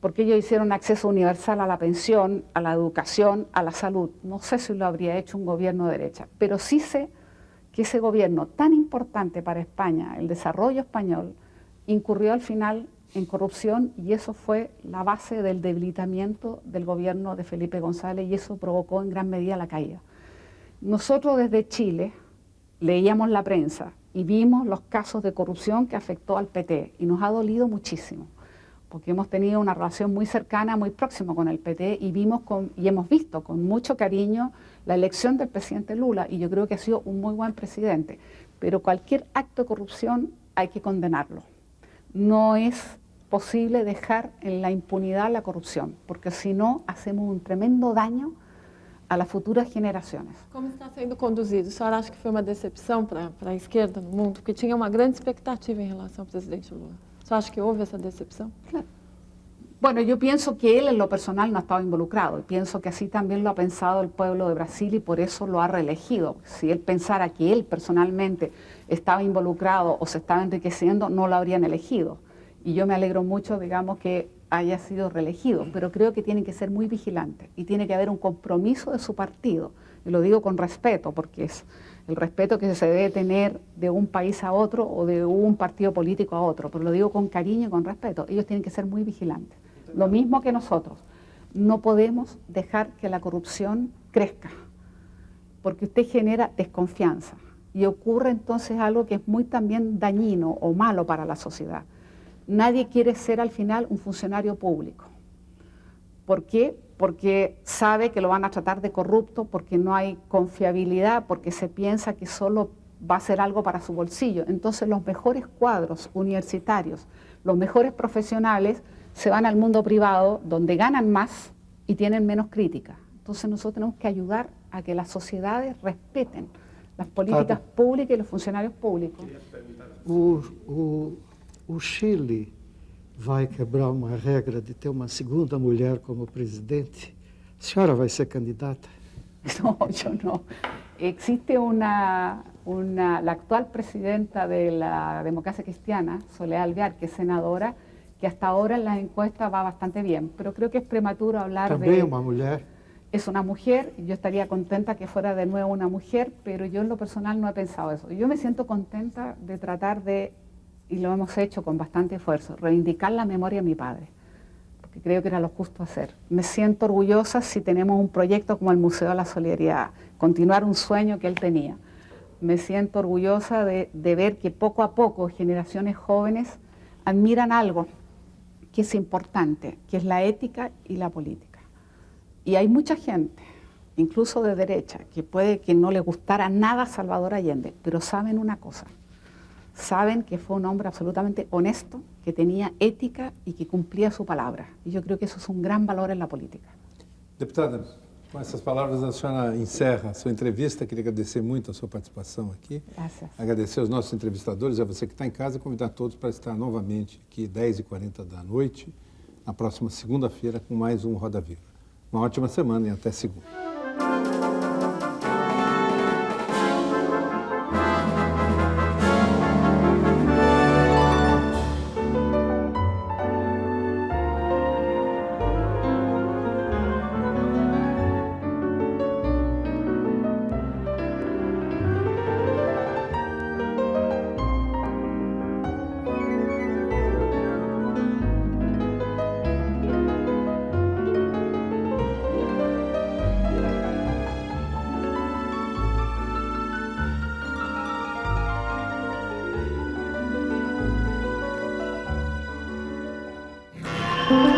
porque ellos hicieron acceso universal a la pensión, a la educación, a la salud. No sé si lo habría hecho un gobierno de derecha, pero sí sé que ese gobierno tan importante para España, el desarrollo español, incurrió al final en corrupción y eso fue la base del debilitamiento del gobierno de Felipe González y eso provocó en gran medida la caída. Nosotros desde Chile leíamos la prensa y vimos los casos de corrupción que afectó al PT y nos ha dolido muchísimo, porque hemos tenido una relación muy cercana, muy próxima con el PT y hemos visto con mucho cariño la elección del presidente Lula y yo creo que ha sido un muy buen presidente, pero cualquier acto de corrupción hay que condenarlo. No es posible dejar en la impunidad la corrupción, porque si no hacemos un tremendo daño a las futuras gerações. Como está sendo conduzido? A senhora acha que foi uma decepção para a esquerda no mundo? Porque tinha uma grande expectativa em relação ao presidente Lula. A senhora acha que houve essa decepção? Claro. Bueno, yo pienso que él en lo personal no ha estado involucrado y pienso que así también lo ha pensado el pueblo de Brasil y por eso lo ha reelegido. Si él pensara que él personalmente estaba involucrado o se estaba enriqueciendo, no lo habrían elegido. Y yo me alegro mucho, digamos, que haya sido reelegido, pero creo que tiene que ser muy vigilante y tiene que haber un compromiso de su partido. Y lo digo con respeto, porque es el respeto que se debe tener de un país a otro o de un partido político a otro, pero lo digo con cariño y con respeto. Ellos tienen que ser muy vigilantes. Lo mismo que nosotros. No podemos dejar que la corrupción crezca, porque usted genera desconfianza y ocurre entonces algo que es muy también dañino o malo para la sociedad. Nadie quiere ser al final un funcionario público. ¿Por qué? Porque sabe que lo van a tratar de corrupto, porque no hay confiabilidad, porque se piensa que solo va a ser algo para su bolsillo. Entonces los mejores cuadros universitarios, los mejores profesionales se van al mundo privado donde ganan más y tienen menos crítica. Entonces nosotros tenemos que ayudar a que las sociedades respeten las políticas públicas y los funcionarios públicos. O Chile vai quebrar uma regra de ter uma segunda mulher como presidente? A senhora vai ser candidata? No, yo no. Existe la actual presidenta de la Democracia Cristiana, Soledad Alvear, que es senadora, que hasta ahora en las encuestas va bastante bien, pero creo que es prematuro hablar Também uma mulher? Es una mujer, y yo estaría contenta que fuera de nuevo una mujer, pero yo en lo personal no he pensado eso. Yo me siento contenta de tratar de, y lo hemos hecho con bastante esfuerzo, reivindicar la memoria de mi padre, porque creo que era lo justo hacer. Me siento orgullosa si tenemos un proyecto como el Museo de la Solidaridad, continuar un sueño que él tenía. Me siento orgullosa de ver que poco a poco generaciones jóvenes admiran algo que es importante, que es la ética y la política. Y hay mucha gente, incluso de derecha, que puede que no le gustara nada a Salvador Allende, pero saben una cosa, saben que fue un hombre absolutamente honesto, que tenía ética y que cumplía su palabra. Y yo creo que eso es un gran valor en la política. Deputada, com essas palavras a senhora encerra a sua entrevista. Queria agradecer muito a sua participação aqui. Gracias. Agradecer aos nossos entrevistadores, a você que está em casa, e convidar todos para estar novamente aqui 10h40 da noite, na próxima segunda-feira, com mais um Roda Viva. Uma ótima semana e até segunda. Thank you.